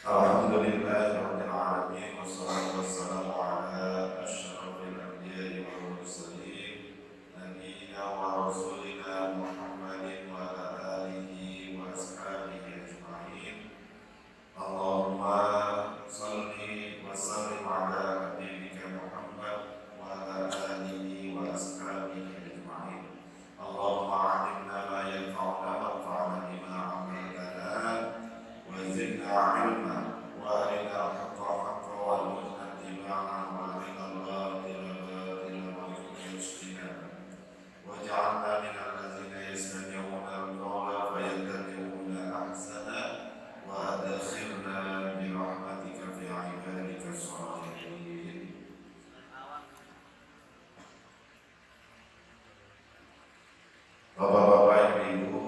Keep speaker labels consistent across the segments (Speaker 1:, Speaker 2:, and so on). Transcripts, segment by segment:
Speaker 1: Alhamdulillahirabbil alamin wassalatu wassalamu ala asyrafil anbiya'i wal mursalin nabiyyina wa rasulina Muhammadin wa ala alihi wa ashabihi ajma'in. Allahumma shalli wa sallim ala nabiyyika Muhammad wa ala alihi wa ashabihi ajma'in. Allahumma 'allimna ma yanfa'una wanfa'na bima 'allamtana wa zidna 'ilma وارنا الحق حقا وارزقنا اتباعه وارنا الباطل باطلا وارزقنا اجتنابه واجعلنا من الذين يستمعون القول فيتبعون احسنه وادخلنا برحمتك في عبادك الصالحين. Bapak-bapak, ibu-ibu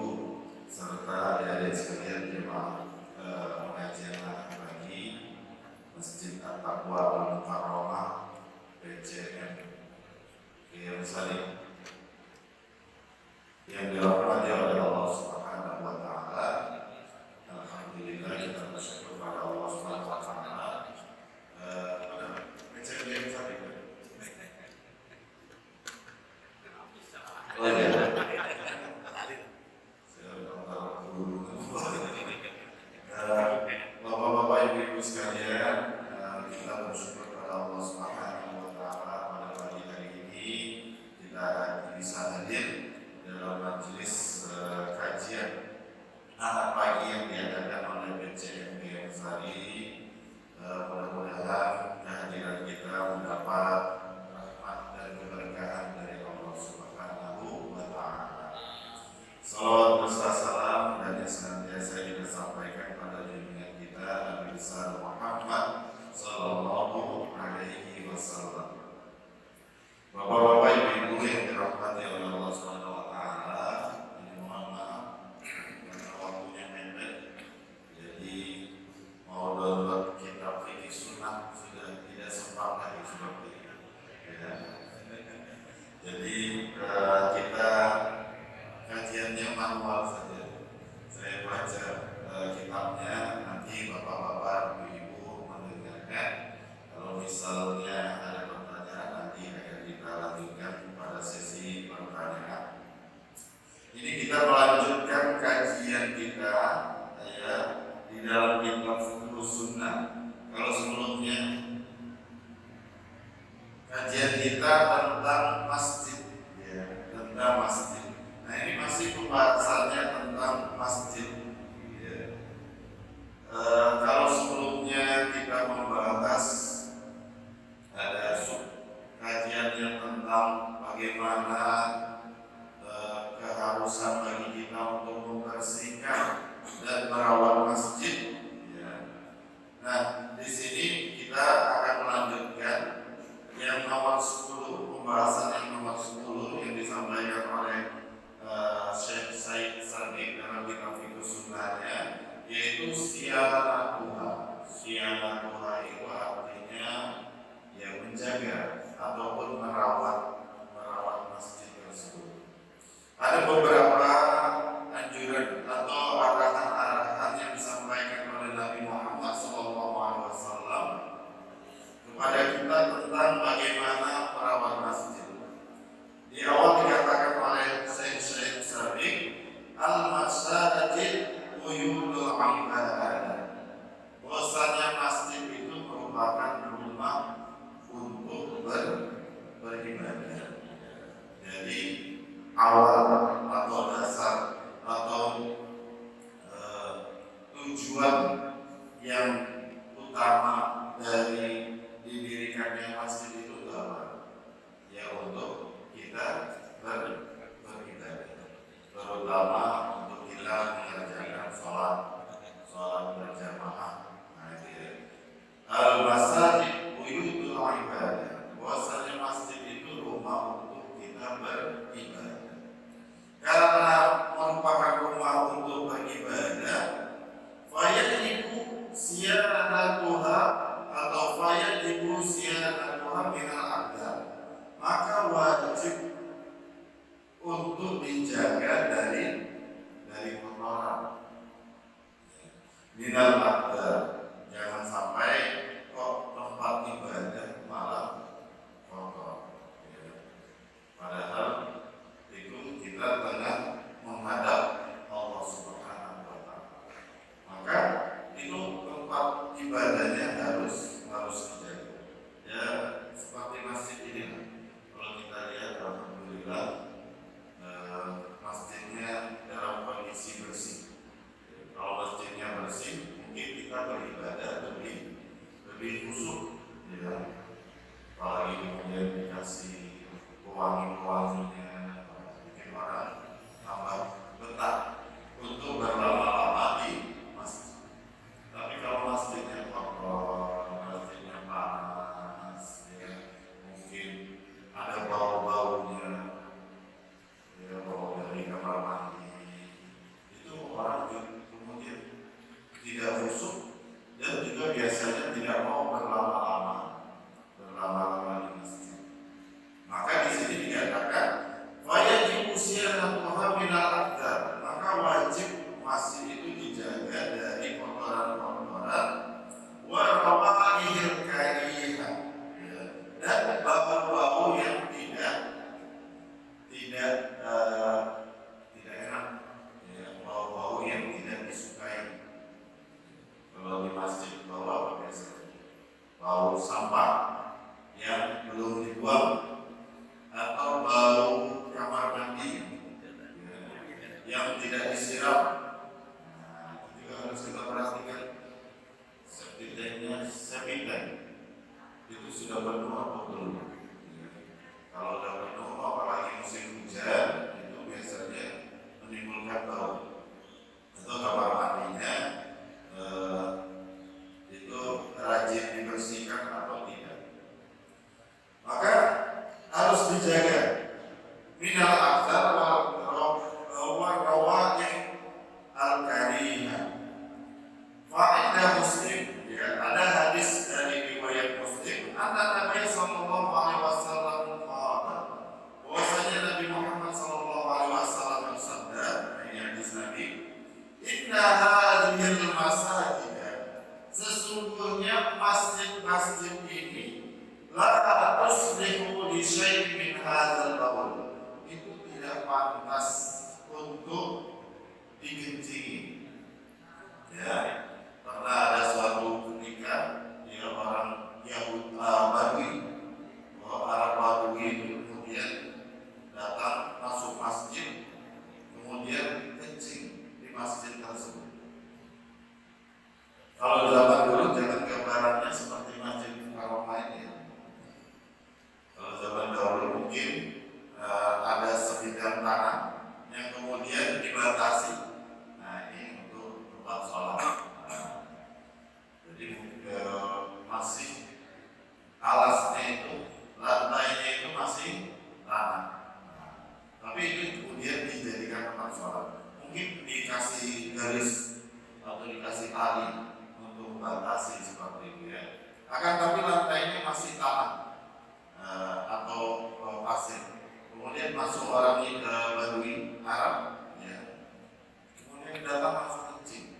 Speaker 1: serta adik-adik sekalian jemaah pengajian Masjid At-Taqwa Al-Mukarramah PCM Yerusalem yang dirahmati oleh Allah Subhanahu wa taala. Alhamdulillah, kita bersyukur pada Allah Subhanahu wa taala. PCM Yerusalem. Oh ya. Bapak-bapak, ibu-ibu sekalian, kita bersyukur pada Allah Subhanahu wa taala pada pagi hari ini kita bisa hadir dalam majelis kajian Ahad pagi yang diadakan oleh PCM Yerusalem. Mudah-mudahan kehadiran kita mendapat rahmat dan keberkahan dari Allah Subhanahu wa taala. Salawat beserta salam dan yang senantiasa kita sampaikan pada junjungan kita Nabi besar Muhammad sallallahu alaihi wasallam. Bapak-bapak, ibu-ibu yang dirahmati oleh Allah Subhanahu wa taala, ini mohon maaf karena waktunya mepet. Jadi mau download kitab fikih sunnah sudah tidak sempat lagi seperti itu. Ya. Jadi kita kajiannya manual saja. Saya baca kitabnya, nanti bapak-bapak, ibu-ibu mendengarkan. Kalau misalnya ada pertanyaan, nanti akan kita lanjutkan pada sesi pertanyaan. Ini kita melanjutkan kajian kita ya di dalam kitab Fiqh Sunnah. Kalau sebelumnya kajian kita tentang masjid, ya, tentang masjid. Nah, ini masih pembahasannya tentang masjid. Ya. Kalau sebelumnya kita membahas ada kajian yang tentang bagaimana keharusan bagi kita untuk membersihkan dan merawat masjid. Ya. Nah, di sini kita akan melanjutkan yang nomor 10, pembahasan yang nomor 10 yang disampaikan oleh Syekh Said Sadiq dalam kitab Fiqh Sunnahnya, yaitu siyanatuha. Siyanatuha itu artinya ya menjaga ataupun merawat masjid tersebut. Ada beberapa anjuran atau arahan-arahan yang disampaikan oleh Nabi Muhammad SAW kepada kita tentang bagaimana merawat masjid. Di awal dikatakan oleh Syekh Sadiq, al-masajid uyudul ibadah. Bahwasanya masjid itu merupakan rumah untuk beribadah. Jadi awal atau dasar atau tujuan yang utama dari didirikannya masjid itu apa? Ya untuk kita beribadah, terutama untuk kita mengerjakan sholat berjamaah. Al-masajid buyutul ibadah. Bahwasanya masjid itu rumah untuk kita beribadah. Karena merupakan rumah untuk beribadah, fayajibu siyanatuha atau fayajibu siyanatuha minal adab. Maka wajib untuk dijaga dari kotoran. Minal adab. Fa'inda Muslim, ya, ada hadis dari riwayat Muslim, anna Nabi sallallahu alaihi wasallam qala, bahwasanya Nabi Muhammad sallallahu alaihi wasallam bersabda, ini hadis Nabi, inna hadhil masajid, sesungguhnya masjid-masjid ini la tuslihu li syai'in min hadzal baul, itu tidak pantas untuk digencingi. Ya, karena ada suatu ketika dia orang Yahudi Badui, orang Badui itu kemudian datang masuk masjid, kemudian kencing di masjid tersebut. Kalau zaman dulu jangan gambarannya seperti masjid Karomah ini. Kalau zaman dahulu mungkin ada sebidang tanah yang kemudian dibatasi. Nah, ini untuk tempat sholat. Jadi masih alasnya itu, lantainya itu masih tanah. Tapi itu kemudian dijadikan tempat sholat. Mungkin dikasih garis atau dikasih tali untuk membatasi seperti itu ya. Akan tapi lantainya masih tanah atau pasir. Kemudian masuk orang ini ke Badui Arab, ya. Kemudian datang langsung kencing.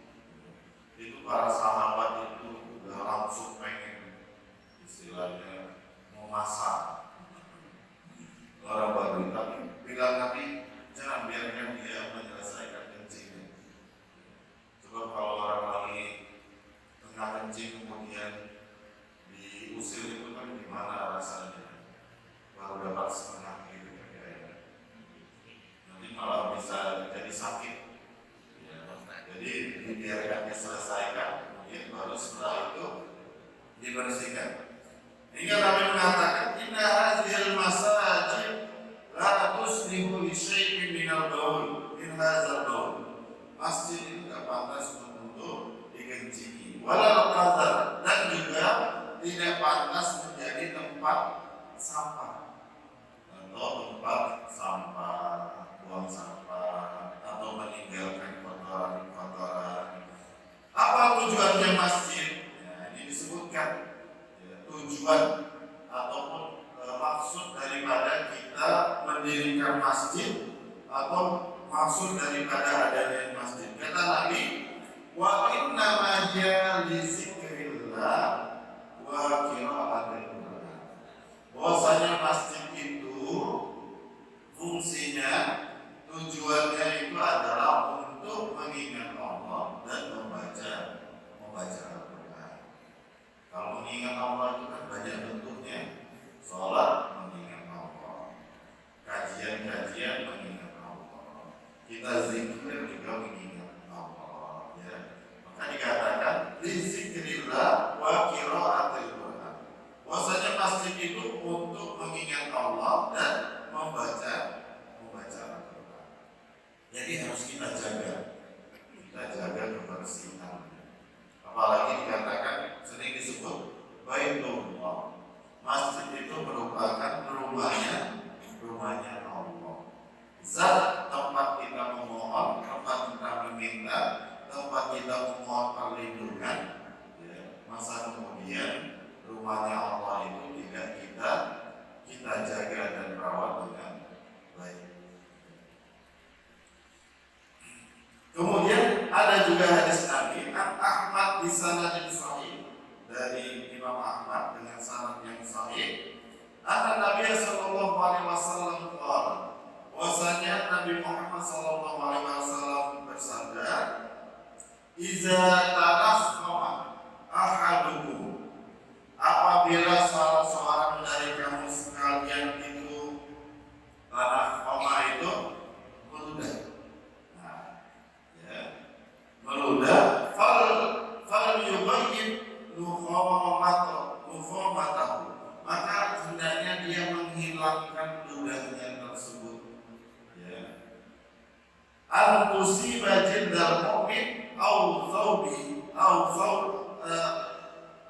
Speaker 1: Itu para sahabat itu udah langsung pengen istilahnya mau masak orang Badui, tapi bilang Nabi jangan biarkan dia menyelesaikan kencingnya. Coba kalau orang lagi tengah kencing kemudian diusir itu kan gimana rasanya? Baru dapat setengah gitu ya. Nanti malah bisa jadi sakit ya. Jadi dibiarkan diselesaikan, kemudian baru setelah itu dibersihkan. Hingga Nabi mengatakan inna hadhil masajid la tuslihu li syai'in minal baul min hadzal baul. Masjid itu tidak pantas untuk dikencingi walau qadar, dan juga tidak pantas menjadi tempat sampah atau tempat sampah, buang sampah atau meninggalkan kotoran-kotoran. Apa tujuannya masjid? Ya, ini disebutkan ya, tujuan ataupun maksud daripada kita mendirikan masjid atau maksud daripada adanya masjid. Kata Nabi, wa inna ma hiya li zikrillah wa qira'atil Qur'an. Bahwasanya masjid itu fungsinya, tujuannya itu adalah untuk mengingat Allah dan membaca Al-Quran. Kalau mengingat Allah itu kan banyak bentuknya. Sholat mengingat Allah, kajian-kajian mengingat Allah, kita zikir juga mengingat Allah. Ya. Maka dikatakan zikrillah wa qira'atil Qur'an. Bahwasanya masjid itu untuk mengingat Allah dan membaca Al-Quran. Jadi harus kita jaga kebersihan. Apalagi dikatakan sering disebut Baitullah. Masjid itu merupakan rumahnya Allah. Zat tempat kita memohon, tempat kita meminta, tempat kita memohon perlindungan. Ya, masa kemudian rumahnya Allah itu tidak kita jaga dan rawat dengan baik. Kemudian ada juga hadis Nabi Ahmad di sanad sahih dari Imam Ahmad dengan sanad yang sahih. Nabi sallallahu alaihi wasallam qala, bahwasanya Nabi Muhammad sallallahu alaihi wasallam bersabda, "Iza tanaffa ahadukum," apabila salah seorang dari kamu sekalian itu tanaffa itu meludah. Meludah, fal yubayyin nukhamatahu, maka hendaknya dia menghilangkan ludahnya tersebut. Ya. Al-tusiba jildal mu'min au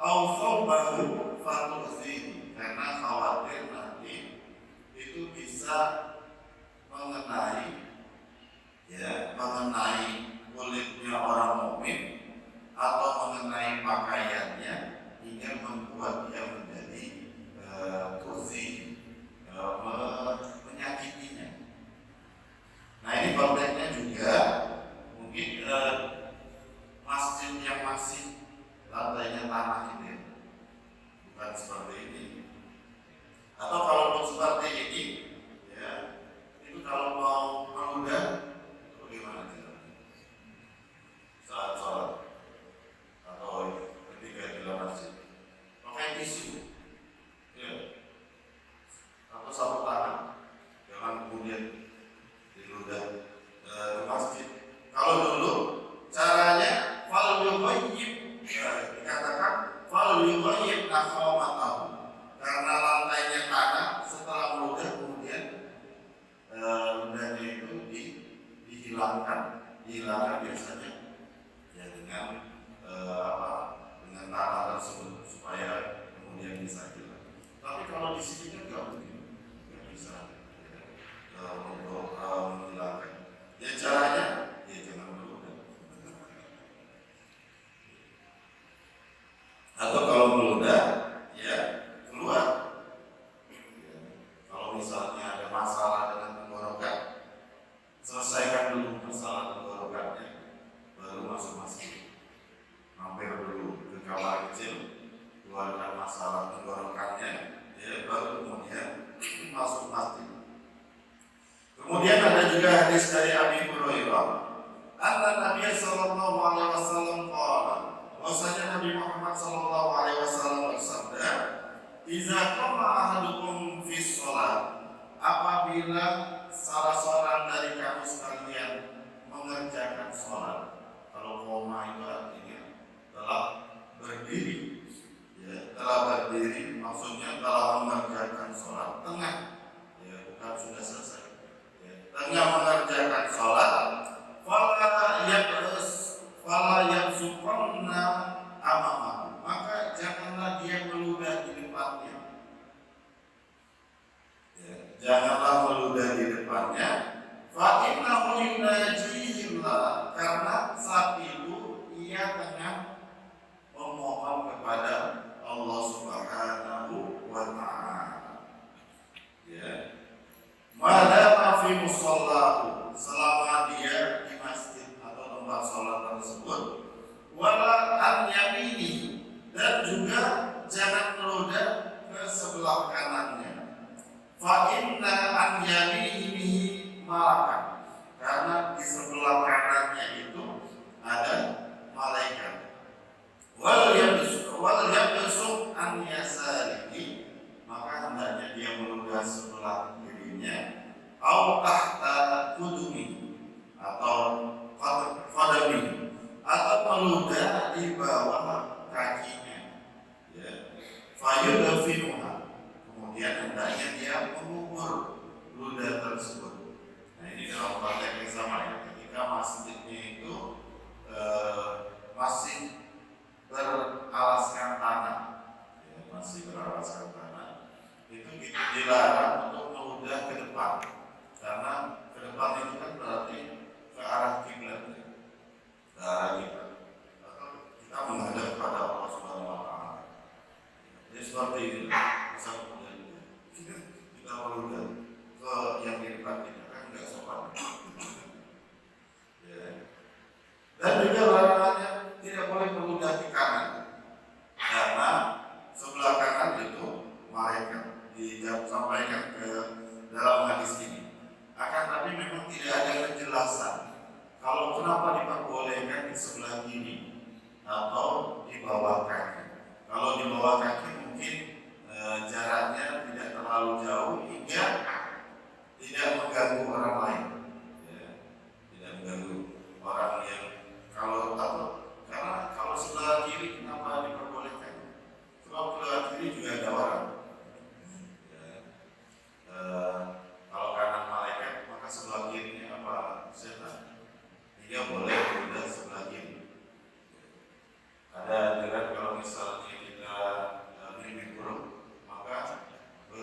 Speaker 1: thawbahu fatuzihi, karena khawatir nanti itu bisa mengenai kulitnya orang mukmin atau alaihi wasallam qala, bahwasanya Nabi Muhammad sallallahu alaihi wasallam bersabda, "Idza qama ahadukum fi shalah," apabila salah seorang dari kamu sekalian mengerjakan sholat. Kalau qoma itu artinya telah berdiri, ya, telah berdiri maksudnya telah mengerjakan sholat tengah, ya, bukan sudah selesai, ya, tengah mengerjakan sholat. Fala yabsuqanna amamahu, maka janganlah dia meludah di depannya, ya, janganlah meludah di depannya. Fa innahu yunajihillah, karena saat itu ia tengah memohon kepada Allah Subhanahu wa ta'ala, ya. Madama fi musallahu, selama dia di masjid atau tempat sholat tersebut. Wala an yamini, dan juga jangan meludah ke sebelah kanannya. Fa inna an yaminihi malakan, karena di sebelah kanannya itu ada malaikat. Wal yabsuq an yasarihi, maka hendaknya dia meludah sebelah kirinya. Au tahta qudumi, atau qadami, atau meludah di bawah kakinya, ya. Fayudfinuha, kemudian hendaknya dia mengubur ludah tersebut. Nah, ini dalam konteks yang sama, ya, ketika masjidnya itu masih beralaskan tanah, ya, masih beralaskan tanah, itu dilarang untuk meludah ke depan, karena ke depan itu kan berarti ke arah kiblat, ya, ke arah kiblat, atau kita menghadap pada Allah Subhanahu wa ta'ala. Jadi seperti itu, bisa kita meludah ke yang di depan kita, kan nggak sopan. Ya. Dan juga larangannya tidak boleh meludah ke kanan, karena sebelah kanan itu malaikat. Disampaikan ke dalam hadis ini. Akan tapi memang tidak ada penjelasan kalau kenapa diperbolehkan di sebelah kiri atau di bawah kaki. Kalau di bawah kaki mungkin jaraknya tidak terlalu jauh hingga tidak mengganggu orang lain, ya, tidak mengganggu orang yang karena kalau sebelah kiri kenapa diperbolehkan? Sebab sebelah kiri juga ada orang. Kalau kanan malaikat, maka sebelah kirinya apa? Setan. Dia boleh meludah sebelah kiri. Ada juga kalau misalnya kita mimpi buruk, maka ke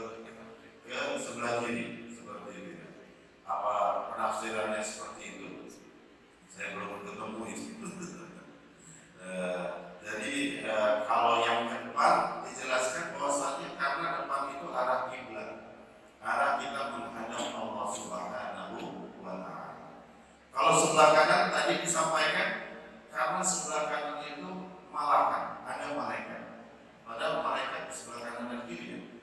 Speaker 1: sebelah kiri, seperti itu. Apa penafsirannya seperti itu? Saya belum ketemu itu. Jadi kalau yang ke depan dijelaskan bahwasanya karena depan itu arah kiblat, arah kita menghadap Allah Subhanahu wa ta'ala. Kalau sebelah kanan tadi disampaikan karena sebelah kanan itu malakan, ada malaikat. Padahal malaikat di sebelah kanan dan kiri,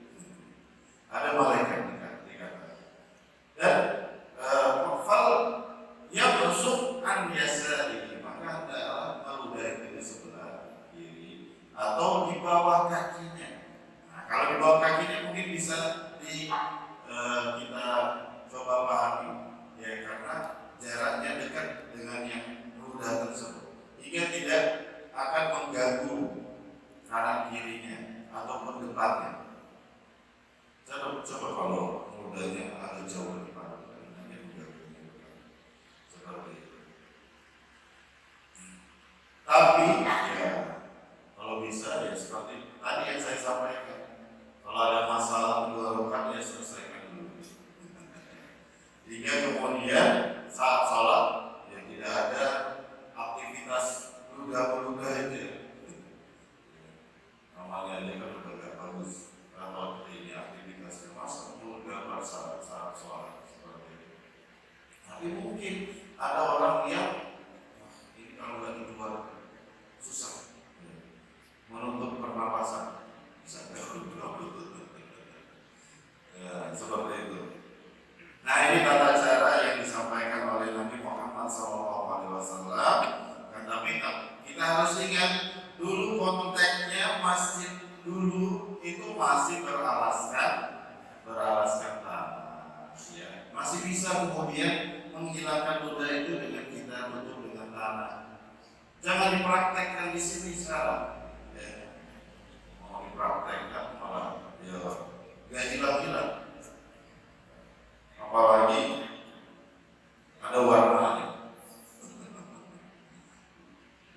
Speaker 1: ada malaikat dikatakan. Dan fal yabsuq an yasarihi, maka adalah meludah di sebelah kiri atau di bawah kakinya. Nah, kalau di bawah kakinya mungkin bisa kita coba pahami, ya, karena jaraknya dekat dengan yang ludah tersebut, hingga tidak akan mengganggu kanan kirinya ataupun depannya. Coba kalau ludahnya agak jauh dari depan, nanti mengganggunya seperti itu. Tapi ya kalau bisa ya seperti tadi yang saya sampaikan, kalau ada masalah mengeluarkan ya selesaikan dulu. Hingga kemudian saat sholat ya tidak ada aktivitas ludah-ludah itu, ya. Namanya ini kan udah gak bagus. Kalau ini aktivitasnya masa ludah saat sholat seperti itu. Tapi mungkin ada orang yang ini kalau nggak dikeluarkan susah, ya, menutup pernapasan, bisa nggak ya, seperti itu. Nah, ini tata cara yang disampaikan oleh Nabi Muhammad SAW. Tapi ingat dulu konteksnya masjid dulu itu masih beralaskan tanah, ya. Masih bisa kemudian menghilangkan noda itu dengan kita tutup dengan tanah. Jangan dipraktekkan di sini sekarang, ya. Mau dipraktekkan malah ya nggak hilang-hilang. Apalagi ada warnanya,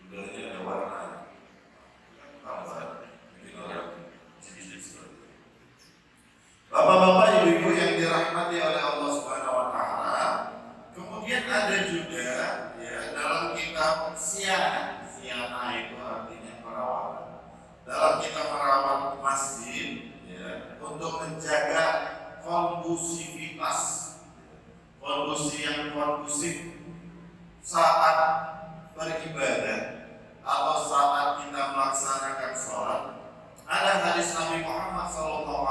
Speaker 1: udahnya ada warnanya. Bapak-bapak, ibu-ibu yang dirahmati oleh Allah Subhanahu wa taala, kemudian ada juga ya dalam kitab Syiah itu artinya perawatan. Dalam kita merawat masjid ya untuk menjaga kondusivitas, kondusi yang kondusif saat beribadah atau saat kita melaksanakan sholat. Ada hadis Nabi Muhammad SAW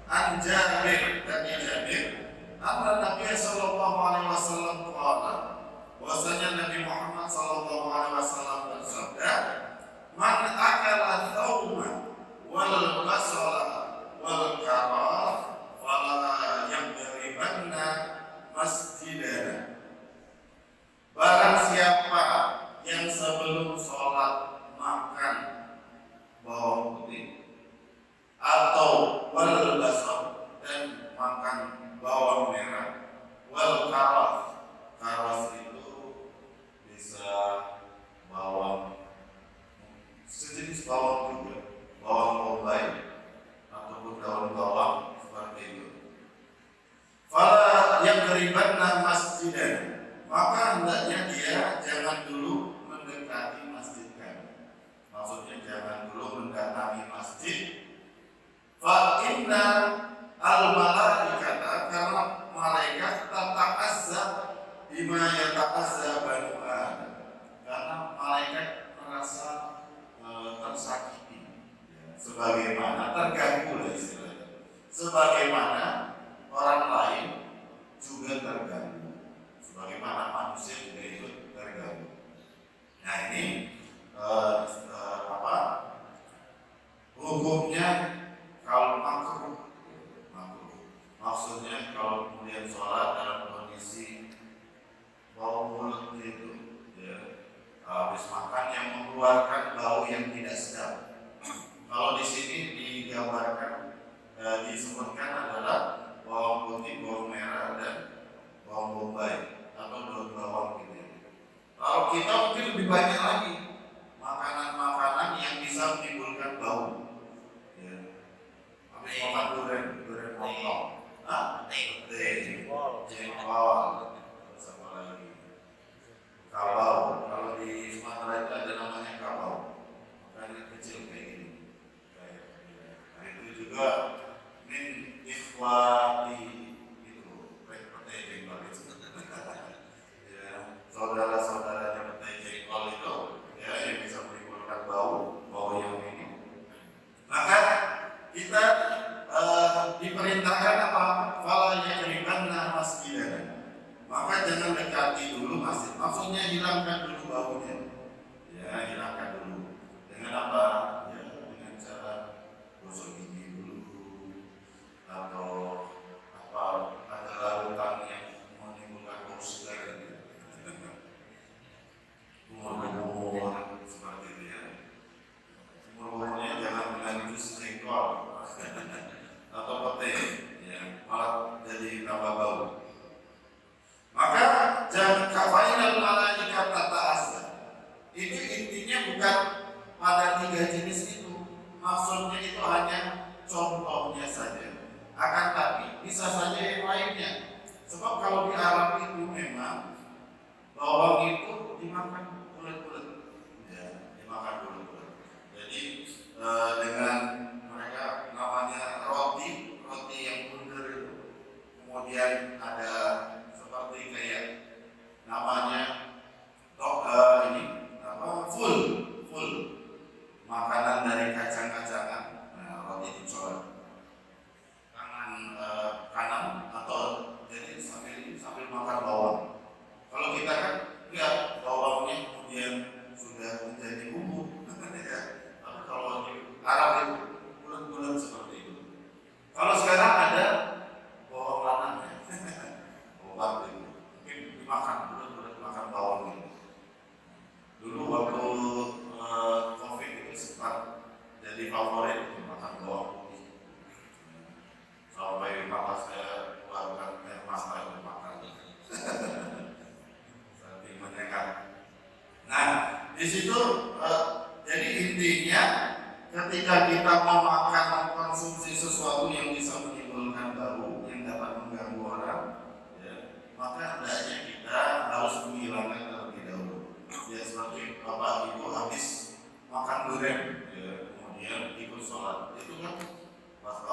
Speaker 1: an Jabir dari Jabir, anna Nabi SAW qala, bahwasanya Nabi Muhammad SAW bersabda, man akala thawma wal basala wal karaf fala yaqribanna masjidana. Barang siapa yang sebelum sholat makan bawang putih atau wal basal dan makan bawang merah, wal karaf itu bisa bawang sejenis bawang juga, bawang bombay ataupun daun bawang seperti itu. Fala yaqribanna masjidan, maka hendaknya dia jangan dulu mendekati masjid kami. Maksudnya jangan dulu mendatangi masjid. Fa inna al malaikata, karena malaikat tata'azzab bima yata'azzab banu Adam, karena malaikat merasa tersakiti, sebagaimana terganggu lah istilahnya, sebagaimana orang lain juga terganggu, sebagaimana manusia juga ikut terganggu. Nah ini hukumnya kalau makruh, maksudnya kalau kemudian sholat dalam kondisi bau mulut itu, ya, habis makan yang mengeluarkan bau yang tidak sedap. Kalau di sini digambarkan, disebutkan adalah bawang putih, bawang merah, dan bawang bombay atau daun bawang gitu. Kalau kita mungkin lebih banyak lagi makanan-makanan yang bisa menimbulkan bau. Ya. Habis makan durian potong, jengkol, sama lagi kabau. Kalau di Sumatera itu ada namanya kabau, makanya kecil kayak gini. Nah itu juga min ikhwati itu petai jengkol itu. Ya, saudara-saudaranya petai jengkol itu ya yang bisa menimbulkan bau yang ini. Maka kita diperintahkan apa? Fala yaqribanna masjidan, maka jangan dekati dulu masjid. Maksudnya hilangkan dulu baunya. Ya, hilangkan dulu. Dengan apa? Ya, dengan cara gosok gigi dulu atau apa, ada larutan yang menimbulkan bau segar gitu. Umur seperti itu ya. Umurnya jangan dengan jus jengkol atau petai, ya, malah jadi tambah bau. Maka jangan kafainal malaikat tata'azza. Itu intinya bukan pada 3 jenis itu. Maksudnya itu hanya contohnya saja. Akan tapi bisa saja yang lainnya. Sebab kalau di Arab itu memang bawang itu dimakan bulat-bulat. Ya, dimakan bulat-bulat. Jadi dengan mereka namanya roti yang bundar itu. Kemudian ada seperti kayak namanya full makanan dari kacang-kacangan. Nah, roti dicoba tangan kanan atau jadi sambil makan bawang. Kalau kita kan enggak, bawangnya di situ jadi intinya ketika kita mau makan konsumsi sesuatu yang bisa menimbulkan bau yang dapat mengganggu orang, ya, maka hendaknya kita harus menghilangkan terlebih dahulu. Ya seperti bapak ibu habis makan durian, ya, kemudian ikut sholat, itu kan pas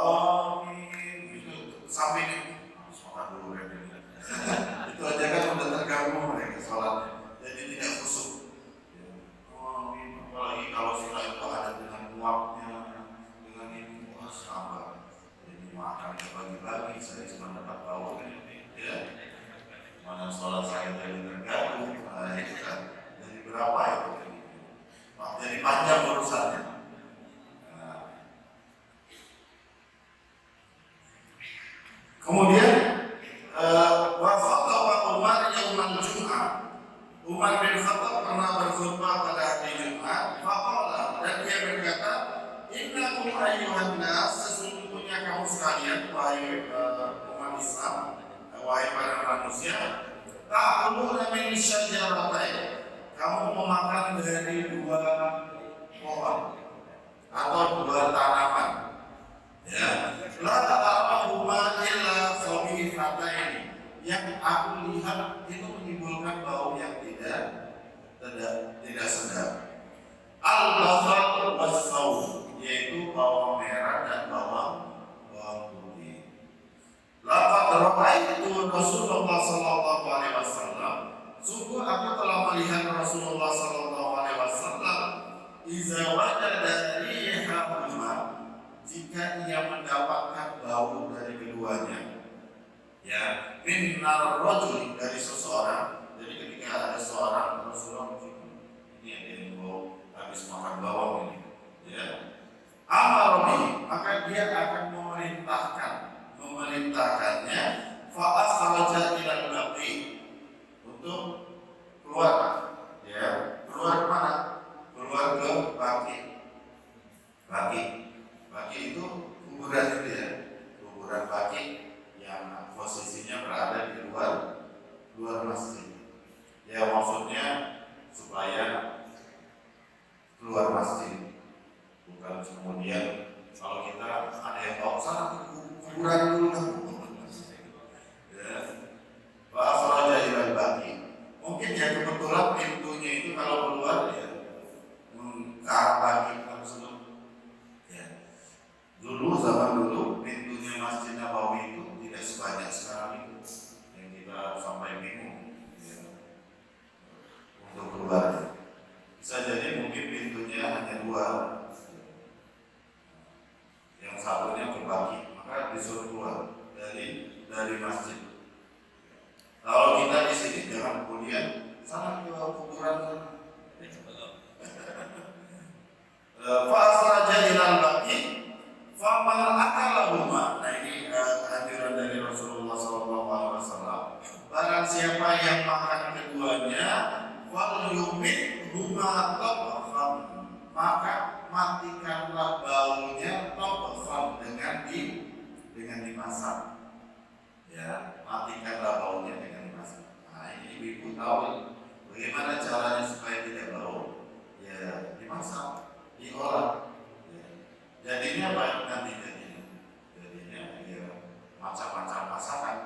Speaker 1: itu sampai ini habis makan durian itu aja kan udah terganggu mereka sholatnya, jadi tidak khusyuk. Apalagi kalau sholat itu ada dengan muapnya, dengan ini sabar. Jadi makan bagi-bagi, saya cuma dapat bau ini, ya. Mana sholat saya jadi terganggu, itu kan. Jadi berapa itu? Jadi panjang urusannya. Kemudian wafat Umar yaumal Jum'ah. Umar bin Khattab pernah berkhutbah pada hari Jumat. Faqala, dan dia berkata, innakum ayyuhan nas, sesungguhnya kamu sekalian, wahai umat Islam, wahai para manusia, ta'kuluna min syajaratain, kamu memakan dari dua pohon atau dua tanaman, ya. La ta'amahuma illa khabithataini, yang aku lihat itu menimbulkan bau yang tidak sedap. Al-basal was-saum, yaitu bawang merah dan bawang putih. Laqad ra'aitu Rasulullah sallallahu alaihi wasallam, sungguh aku telah melihat Rasulullah sallallahu alaihi wasallam, iza wajada rihahuma, jika ia mendapatkan bau dari keduanya, ya, min ar-rajul, dari seseorang. Jadi ketika ada seorang Rasulullah, ini ada yang bau habis makan bawang ini, ya, amar, maka dia akan memerintahkannya fa akhraja ila al-baqi, untuk keluar, ya, keluar mana? Keluar ke baqi itu kuburan itu, ya, kuburan baqi yang posisinya berada di luar masjid. Ya, maksudnya supaya keluar masjid, bukan kemudian kalau kita ada yang bawa sana kuburan dulu kan. Ya, wa akhraja ila al-baqi. Mungkin ya kebetulan pintunya itu kalau keluar, ya, ke arah baqi tersebut. Ya. Zaman dulu pintunya Masjid Nabawi itu tidak sebanyak sekarang itu, yang kita sampai bingung, ya, untuk keluar. Bisa jadi mungkin pintunya hanya dua, yang satunya ke baqi, maka disuruh keluar dari masjid. Kalau kita di sini jangan kemudian sana ke kuburan sana. Fa akhraja ila al-baqi faman akalahuma. Nah, ini anjuran dari Rasulullah SAW. Barang siapa yang makan keduanya, wal yumit huma tabkham, maka matikanlah baunya tabkham, dengan dimasak. Ya, matikanlah baunya dengan dimasak. Nah, ini ibu tahu bagaimana caranya supaya tidak bau. Ya, dimasak, diolah. Jadinya banyak nanti jadinya ya macam-macam masakan.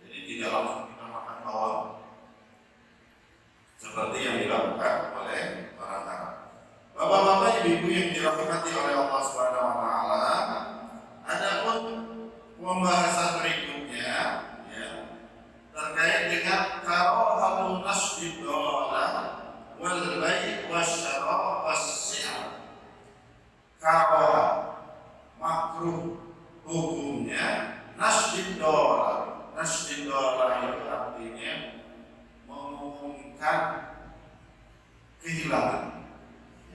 Speaker 1: Jadi tidak langsung kita makan bawang seperti yang dilakukan oleh orang Arab. Bapak-bapak, ibu-ibu yang dirahmati oleh Allah Subhanahu wa taala, adapun pembahasan berikutnya, ya, terkait dengan karahatun nasbid dolah wal bai' wasyara' was-si'ar. Karahat, makruh hukumnya nasbid dolar. Nasbid dolar itu artinya mengumumkan kehilangan,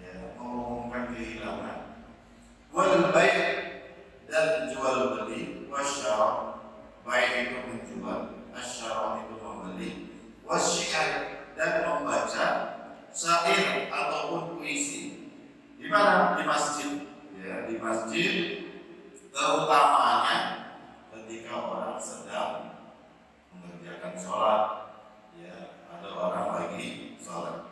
Speaker 1: ya, mengumumkan kehilangan. Wal bai', dan jual beli, wasyara', bai' itu menjual, asyara' itu membeli, wasyi'ar, dan membaca syair ataupun puisi. Di mana? Di masjid, ya, di masjid, terutamanya ketika orang sedang mengerjakan sholat, ya, ada orang lagi sholat.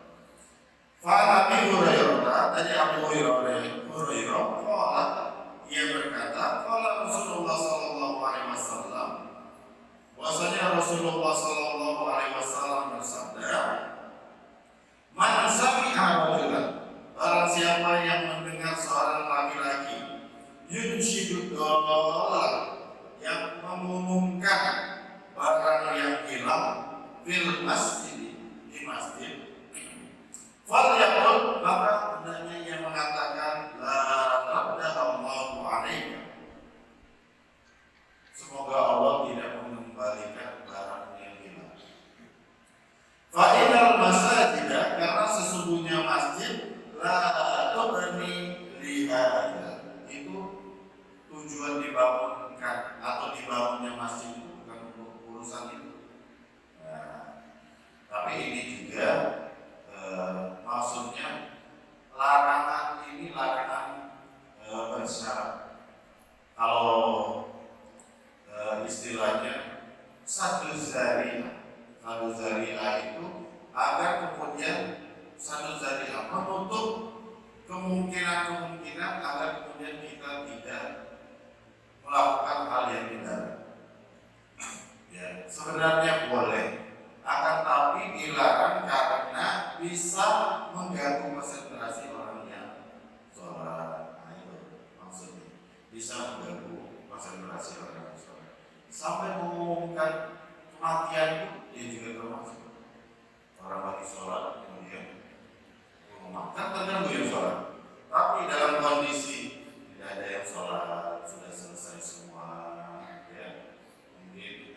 Speaker 1: satu zariah menutup kemungkinan agar kemudian kita tidak melakukan hal yang dilarang. Ya, sebenarnya boleh, akan tapi dilarang karena bisa mengganggu konsentrasi orang yang sholat. Nah, itu maksudnya, bisa mengganggu konsentrasi orang yang sholat. Sampai mengumumkan kematian itu dia juga termasuk. Orang lagi sholat kemudian mengumumkan terganggu yang sholat. Tapi dalam kondisi tidak ada yang sholat, sudah selesai semua, ya mungkin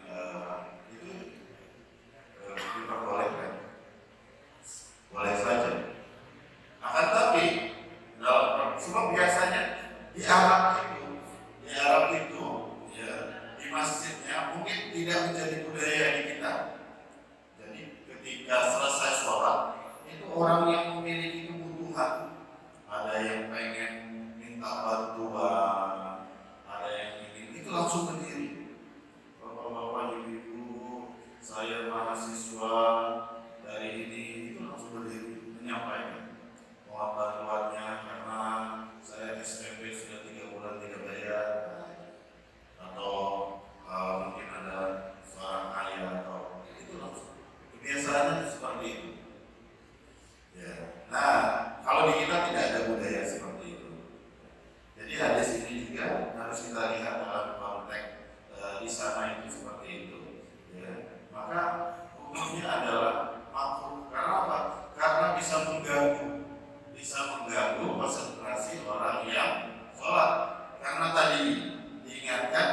Speaker 1: itu diperbolehkan, boleh saja. Akan tapi dalam sebab biasanya di Arab itu ya, di masjidnya mungkin tidak menjadi budaya di kita. Jadi ketika selesai sholat itu orang yang memiliki kebutuhan, ada yang pengen minta bantuan, ada yang ingin, itu langsung berdiri. Bapak-bapak, ibu-ibu, saya mahasiswa dari ini, itu langsung berdiri menyampaikan mohon bantuannya karena saya SPP sudah 3 bulan tidak bayar, atau mungkin ada seorang ayah, atau itu langsung kebiasaannya seperti itu. Ya. Nah, kalau di kita tidak ada budaya seperti itu. Jadi hadis ini juga harus kita lihat dalam konteks di sana itu seperti itu. Ya. Maka hukumnya adalah makruh. Karena apa? Karena bisa mengganggu konsentrasi orang yang sholat. Karena tadi diingatkan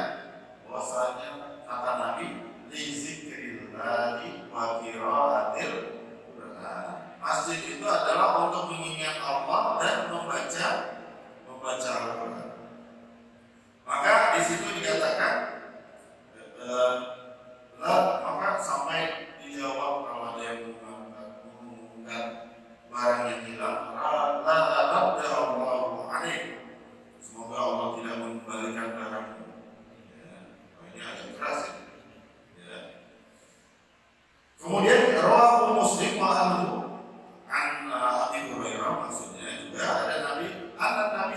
Speaker 1: bahwasanya kata Nabi li zikrillahi wa qiraatil Qur'an. Masjid itu adalah untuk mengingat Allah dan membaca Al-Quran. Maka di situ dikatakan maka sampai dijawab kalau ada yang mengumumkan barang yang hilang, la radda Allahu alaih. Semoga Allah tidak mengembalikan barangmu. Ya, ini agak keras ya. Kemudian rawahu Muslim wa Ahmad an Abi Hurairah, maksudnya juga ada Nabi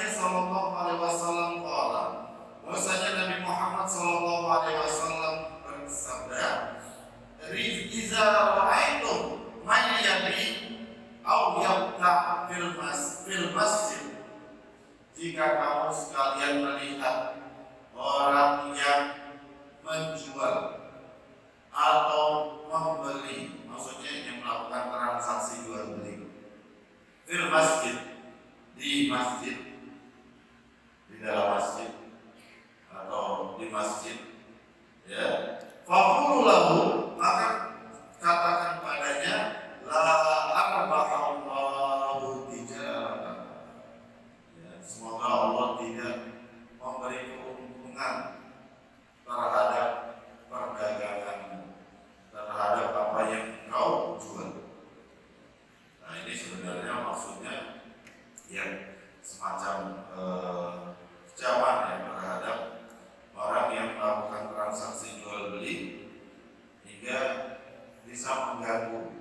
Speaker 1: sallallahu alaihi wasallam qala, bahwasanya Nabi Muhammad sallallahu alaihi wasallam bersabda, "Iza ra'aitum man yabi aw yabta fil masjid." Jika kamu sekalian melihat orang yang menjual atau membeli, maksudnya yang melakukan transaksi jual beli fil masjid, di masjid, di dalam masjid atau di masjid, ya, faqulu lahu, maka katakan padanya, la arbahallahu tijaratan, ya, semoga Allah tidak memberi keuntungan terhadap perdaganganmu, terhadap apa yang kau jual. Nah, ini sebenarnya maksudnya yang semacam kecaman ya terhadap orang yang melakukan transaksi jual beli hingga bisa mengganggu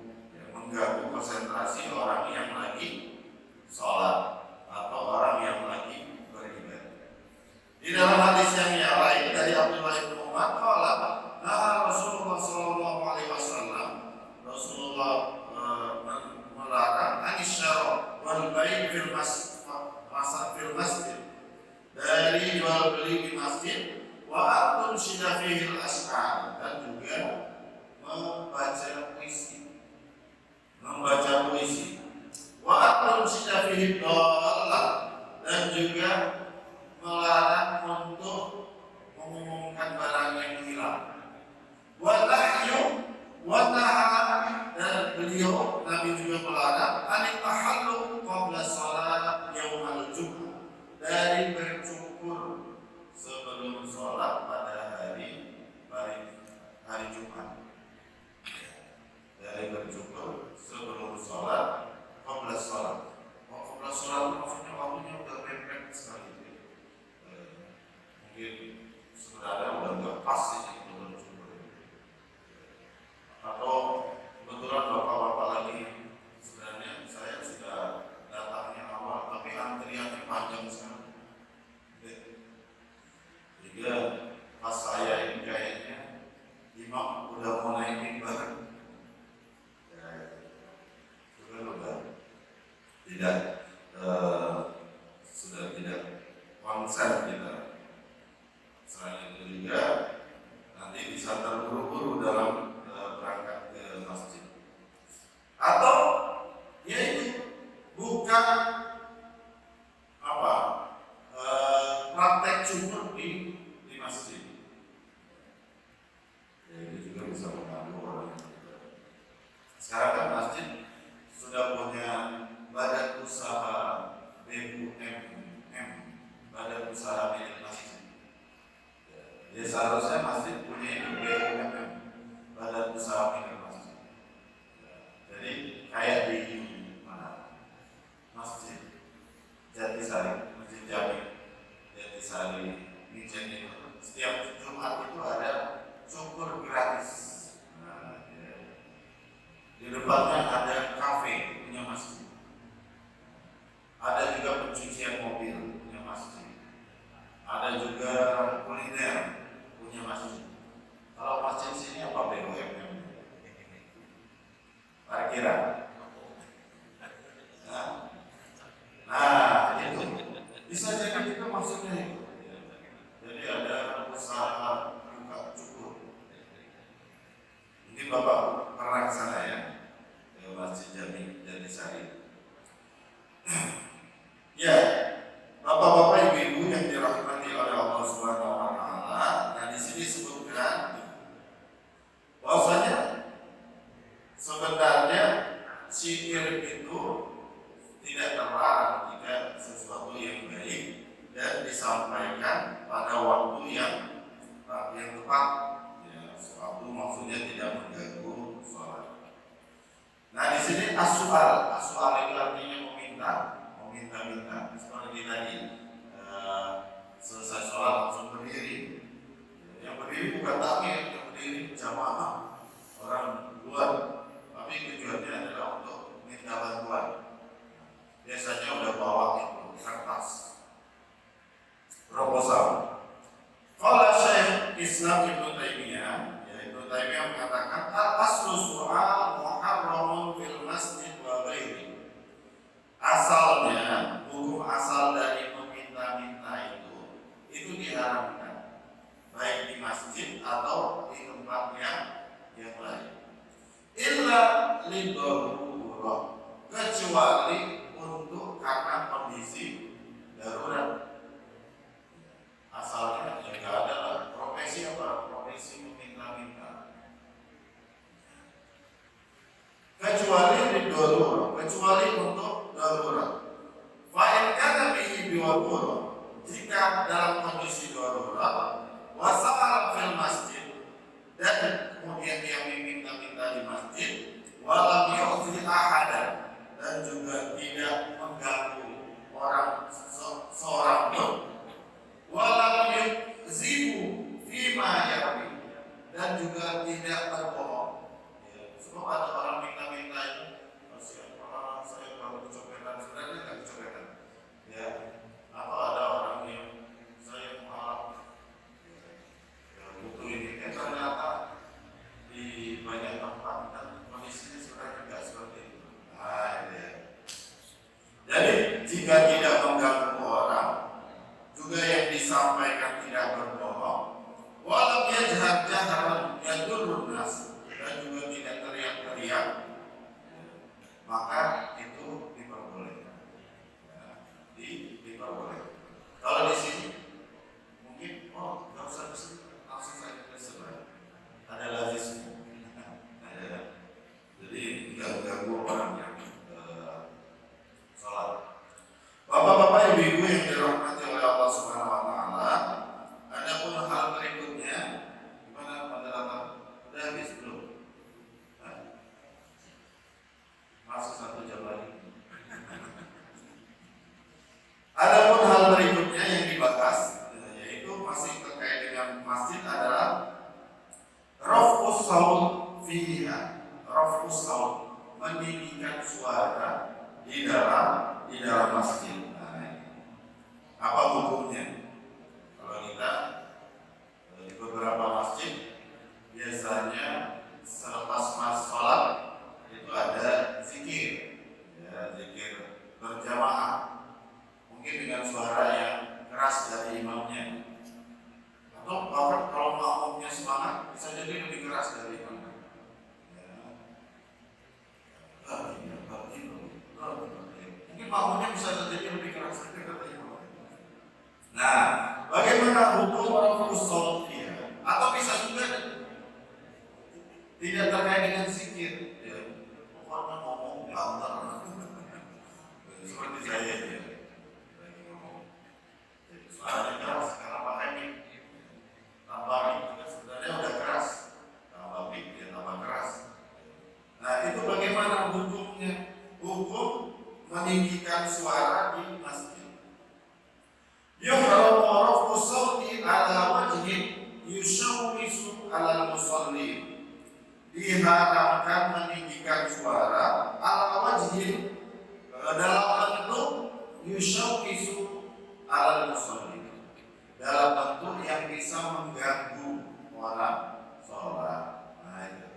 Speaker 1: konsentrasi orang yang lagi sholat atau orang yang lagi beribadah. Di dalam hadis yang lain dari Abdullah bin Umar, qala nah Rasulullah sallallahu alaihi wasallam, Rasulullah melarang anisyara wal bai' fil masjid, dari jual beli di masjid, wa atun syida fil ash'ar, dan juga membaca puisi, wa atun syida fil dhalah, dan juga melarang untuk mengumumkan barang yang hilang, wa nahyu wa naha, dan beliau Nabi juga melarang anil tahallu qabla salat yaumal jum'ah, dari bercukur sebelum sholat pada hari Jumat, dari bercukur sebelum sholat qabla salat. Qabla salat maksudnya waktunya udah mepet sekali. sudah tidak konsen kita. Selain itu juga nanti bisa terburu-buru dalam berangkat ke masjid, atau yaitu bukan praktek cukur di masjid. Itu juga bisa mengganggu orang. Sekarang kan masjid sudah punya badan usaha BUMM, badan usaha milik masjid. Ya seharusnya masjid punya ini BUMM, badan usaha milik masjid. Jadi kayak di mana? Masjid Jatisari, Masjid Jami Jatisari Mijen itu setiap Jumat itu ada cukur gratis. Di depannya ada kafe punya masjid. Ada juga pencucian mobil punya masjid. Ada juga kuliner punya masjid. Kalau masjid sini apa BUMN? Parkiran. Nah, itu bisa jadi itu maksudnya itu. Jadi ada usaha buka cukur. Ini Bapak pernah ke sana ya, ke Masjid Jami Jatisari. Ya, Bapak-bapak, ibu-ibu yang dirahmati oleh Allah Subhanahu wa taala. Nah, di sini disebutkan bahwasanya sebenarnya zikir itu tidak terlarang jika sesuatu yang baik dan disampaikan pada waktu yang tepat. Ya, suatu maksudnya tidak mengganggu sholat. Nah, di sini as-su'al itu artinya meminta. Seperti tadi selesai sholat langsung berdiri. Yang berdiri bukan takmir, yang berdiri jamaah orang luar, tapi tujuannya adalah untuk minta bantuan. Biasanya udah bawa itu kertas proposal. Qala Syekh Islam Ibnu Taimiyah, yaitu Taimiyah mengatakan al-aslu su'al muharramun fil masjid wa ghairi. Asalnya, hukum asal dari meminta-minta itu diharamkan, baik di masjid atau di tempat yang lain. Illa lidarurah, kecuali untuk karena kondisi darurat. Asalnya juga adalah profesi meminta-minta. Kecuali lidarurah, kecuali untuk darurat. Fa'in kana bihi biwarurah, jika dalam kondisi darurat, wasa'al fil masjid, dan kemudian dia meminta-minta di masjid, walam yu'zi ahadan, dan juga tidak mengganggu orang seorang pun, walam yu'zibu fima yarwi, dan juga tidak berbohong. Sebab ada orang minta-minta itu, saya kalau kecopetan, sebenarnya nggak kecopetan. Ya, atau ada orang yang saya maaf butuh ini, ternyata di banyak tempat dan kondisinya sebenarnya nggak seperti itu. Nah, ya. Jadi jika tidak mengganggu orang, juga yang disampaikan tidak berbohong, walau yajhar jahran yadurrun nas, dan juga tidak teriak-teriak, maka itu diperbolehkan. Diperbolehkan. Kalau di sini mungkin nggak usah disini, langsung saja ke sebelah. Ada lazisnya. Ada. Jadi tidak mengganggu orang yang sholat. Bapak-bapak, ibu-ibu yang dirahmati oleh Allah Subhanahu wa taala, ada pun hal berikutnya, gimana penjelasan? Udah habis belum? Masuk 1 jam lagi. Ada pun hal berikutnya yang dibahas, yaitu masih terkait dengan masjid, adalah raf'us saut fiha. Raf'us saut, meninggikan suara di dalam masjid. Nah, apa hukumnya? Kalau kita di beberapa masjid biasanya selepas sholat itu ada zikir, ya, zikir berjamaah, mungkin dengan suara yang keras dari imamnya, atau bahkan kalau makmumnya semangat bisa jadi lebih keras dari imamnya. Mungkin makmumnya bisa terjadi lebih keras dari imamnya. Nah, bagaimana hukum orang sholat dia? Atau bisa juga tidak terkait dengan zikir, ya. Pokoknya ngomong lantar, seperti saya ya. Lagi ngomong, jadi suaranya keras karena pakai mic, tambah mic juga sebenarnya udah keras, tambah mic dia tambah keras. Nah itu bagaimana hukumnya? Hukum meninggikan suara di masjid. Yuhramu rafu sawti ala wajhin yushawwisu ala musalli. Diharamkan meninggikan suara ala wajhin, dalam bentuk yushawwisu ala musalli, dalam bentuk yang bisa mengganggu orang sholat. Nah itu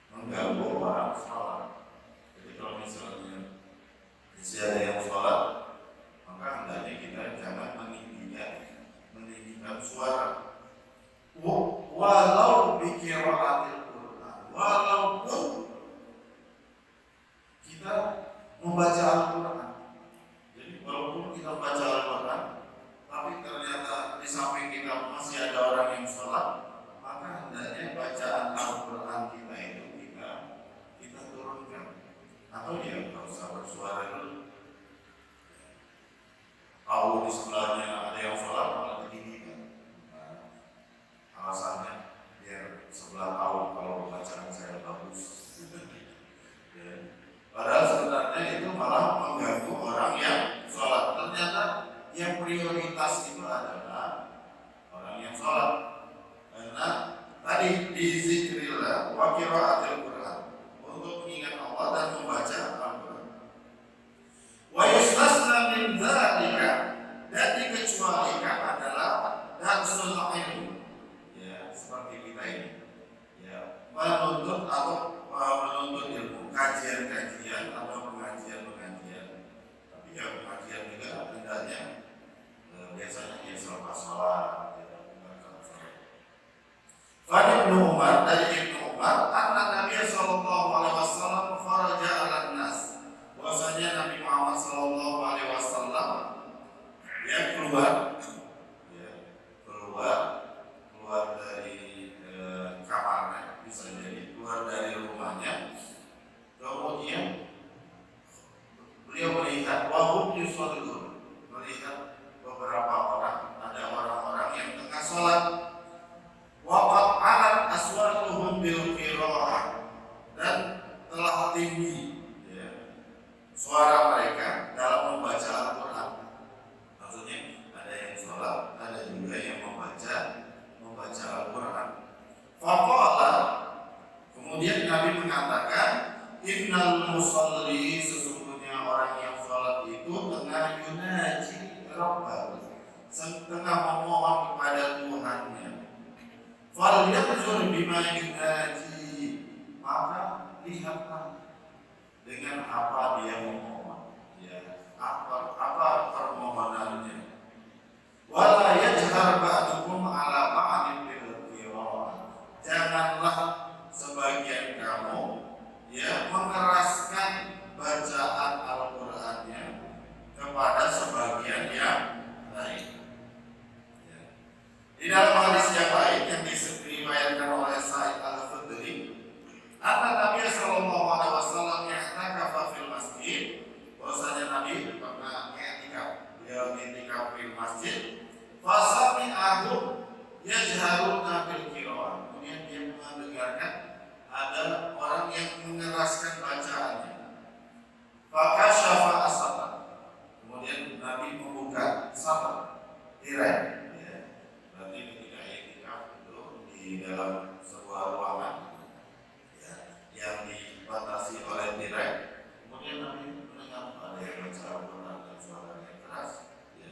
Speaker 1: mengganggu orang sholat. Jadi kalau misalnya ada yang sholat, maka hendaknya kita jangan meninggikan suara. Walau biqiraatil Quran, walaupun kita membaca Al-Quran. Jadi walaupun kita membaca Al-Quran, tapi ternyata di samping kita masih ada orang yang sholat, maka hendaknya bacaan Al-Quran kita itu kita turunkan. Atau dia nggak usah bersuara dulu. Tahu di sebelahnya ada yang sholat, malah ditinggikan. Alasannya biar sebelah tahu kalau bacaan saya bagus. Ya. Padahal sebenarnya itu malah mengganggu orang yang sholat. Ternyata yang prioritas itu adalah orang yang sholat. Karena tadi di zikrillah wa qiraatil Quran, untuk mengingat Allah dan membaca Al-Quran. Wa yustasna min dzalika, dan dikecualikan adalah darsul ilm. Seperti kita ini, ya, menuntut ilmu, kajian-kajian atau pengajian-pengajian. Tapi ya pengajian juga hendaknya biasanya dia selepas sholat, Ibnu Umar, dari Ibnu Umar, anna Nabi sallallahu alaihi wasallam kharaja 'alan nas. Bahwasanya Nabi Muhammad sallallahu alaihi wasallam dia keluar dari kamarnya, bisa jadi keluar dari rumahnya. Kemudian beliau melihat wahum yusallun, melihat beberapa orang, ada orang-orang yang tengah sholat. Waqad alat aswatuhum bil qiraah, dan telah tinggi, ya, suara mereka dalam membaca Al-Quran. Maksudnya ada yang sholat, ada juga yang membaca Al-Quran. Faqala, kemudian Nabi mengatakan, innal musalli, sesungguhnya orang yang sholat itu tengah yunaji Rabbahu, tengah memohon kepada Tuhannya. Falyanzur bima yunaji, maka lihatlah dengan apa dia memohon, ya, apa permohonannya. Wala yajhar ba'dukum ala ba'din bil qiraah, janganlah sebagian kamu, ya, mengeraskan bacaan Al-Qur'annya kepada sebagian yang lain. Ya. Di dalam hadis yang lain yang diriwayatkan oleh Sa'id Al-Khudri, anna Nabi sallallahu alaihi wasallam i'takafa fil masjid, bahwasanya Nabi pernah i'tikaf, beliau i'tikaf di masjid. Fasami'ahum yajharuna bil qiraah, kemudian dia mendengarkan ada orang yang mengeraskan bacaannya. Fakashafa asatan, kemudian Nabi membuka satar, tirai. Berarti ketika i'tikaf itu di dalam sebuah ruangan, ya, yang dibatasi oleh tirai. Kemudian Nabi mendengar ada yang baca Al-Quran dan suaranya keras. Ya.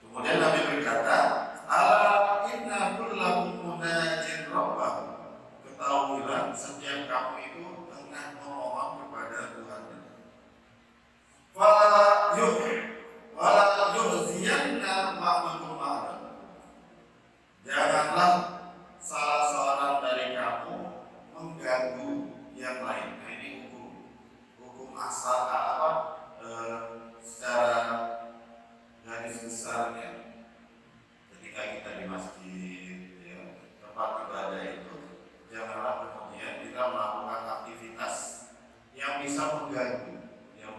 Speaker 1: Kemudian Nabi berkata, ala inna kullakum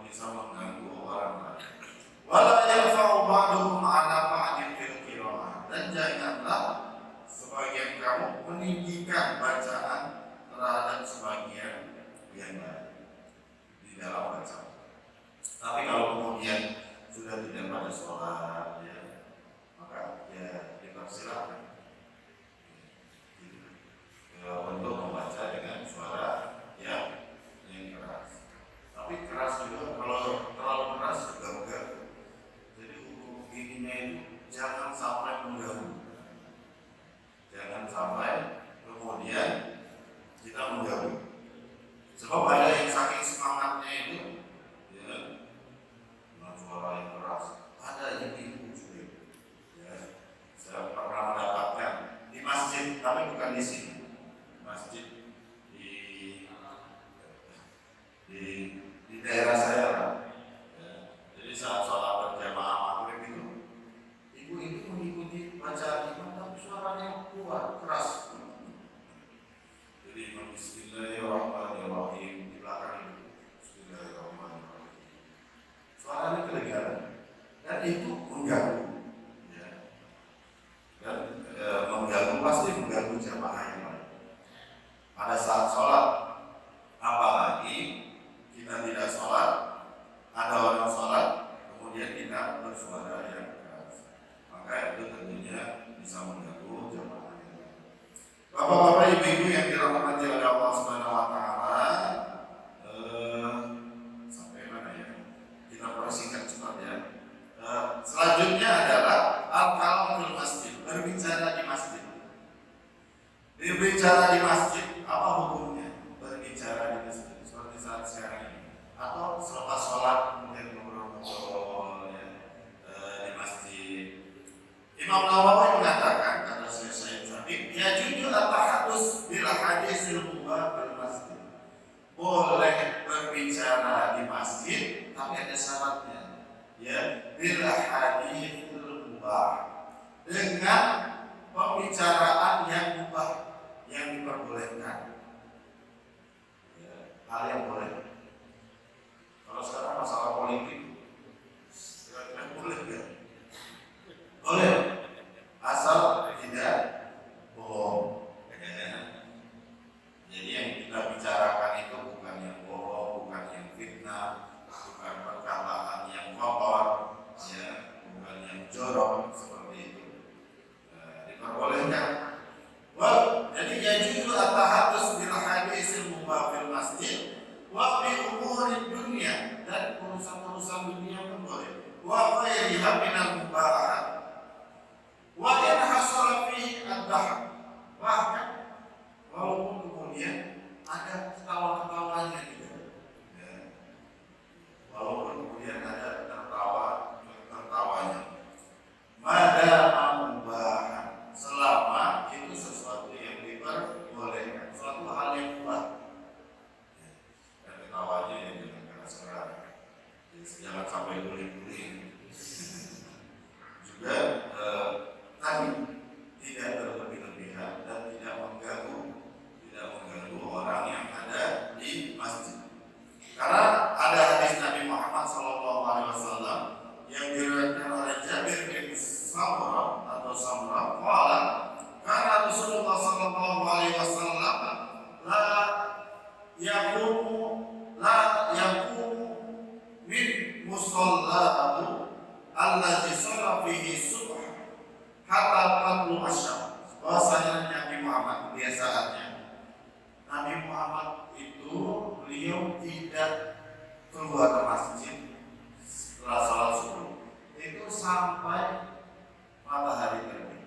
Speaker 1: bisa mengganggu orang lain. Wala yarfa'u ba'duhum 'ala ba'din fil qira'ah, dan janganlah sebagian kamu meninggikan bacaan terhadap sebagian yang lain di dalam bacaan. Tapi kalau kemudian sudah tidak pada sholat, ya, maka ya dipersilakan untuk membaca dengan suara yang keras. Tapi keras juga, kalau terlalu keras juga enggak. Jadi hukum ininya itu jangan sampai mengganggu, jangan sampai kemudian kita mengganggu. Sebab ada yang saking semangatnya itu, ya, dengan suara yang keras. Ada yang ibu juga, ya, saya pernah mendapatkan di masjid, tapi bukan di sini. Masjid di daerah saya, ya. Jadi saat sholat berjamaah maghrib itu, ibu mengikuti bacaan imam tapi suaranya kuat, keras. Jadi Bismillahirrahmanirrahim di belakang itu, Bismillahirrahmanirrahim. Suaranya kedengaran dan itu mengganggu, ya. Dan mengganggu, pasti mengganggu jamaah yang lain. Pada saat sholat, apalagi kita tidak sholat, ada orang sholat, kemudian kita bersuara yang keras, maka itu tentunya bisa mengganggu jamaah yang lain. Bapak-bapak, ibu-ibu yang dirahmati oleh Allah Subhanahu wa Ta'ala, sampai mana ya? Kita persingkat cepat ya. Selanjutnya adalah al-kalam fil masjid, berbicara di masjid. Berbicara di masjid, apa hukumnya berbicara di masjid seperti saat sekarang ini, atau selepas sholat kemudian ngobrol-ngobrol, ya, di masjid? Imam Nawawi mengatakan, kata Syekh Said Sabiq, ya jujur at-tahadus bil hadisil mubah bil masjid. Boleh berbicara di masjid, tapi ada syaratnya, ya, bil hadisil mubah, dengan pembicaraan yang mubah, yang diperbolehkan, ya, hal yang boleh. Kalau sekarang masalah politik, kira-kira boleh nggak? Boleh, asal tidak bohong. Jadi yang kita bicarakan itu bukan yang bohong, bukan yang fitnah, bukan perkataan yang kotor, ya, bukan yang jorok seperti itu. Diperbolehkan. Wah, jadi yajuzu at-tahadus bil hadisil mubah fil masjid wa bi umuri dunia, dan urusan-urusan dunia pun boleh. Wa ghairiha minal mubahat. Wa in hasala fihi ad-dahr. Bahkan walaupun kemudian ada ketawa-ketawanya juga, ya. Walaupun kemudian ada tertawanya. Madama mubahan, selama itu sesuatu yang diperbolehkan, suatu hal yang mubah. Dan ketawanya yang jangan keras-keras, jangan sampai guling-guling. Juga tadi tidak berlebih-lebihan dan tidak mengganggu orang yang ada di masjid. Karena ada hadis Nabi Muhammad SAW yang diriwayatkan oleh Jabir bin Samurah atau Samurah, qala kana Rasulullah sallallahu alaihi wasallam la yaqumu min musallahu allazi shalla fihi subh hatta tatlu asyam. Bahwasanya Nabi Muhammad, kebiasaannya Nabi Muhammad itu, beliau tidak keluar masjid setelah salat subuh itu sampai matahari terbit.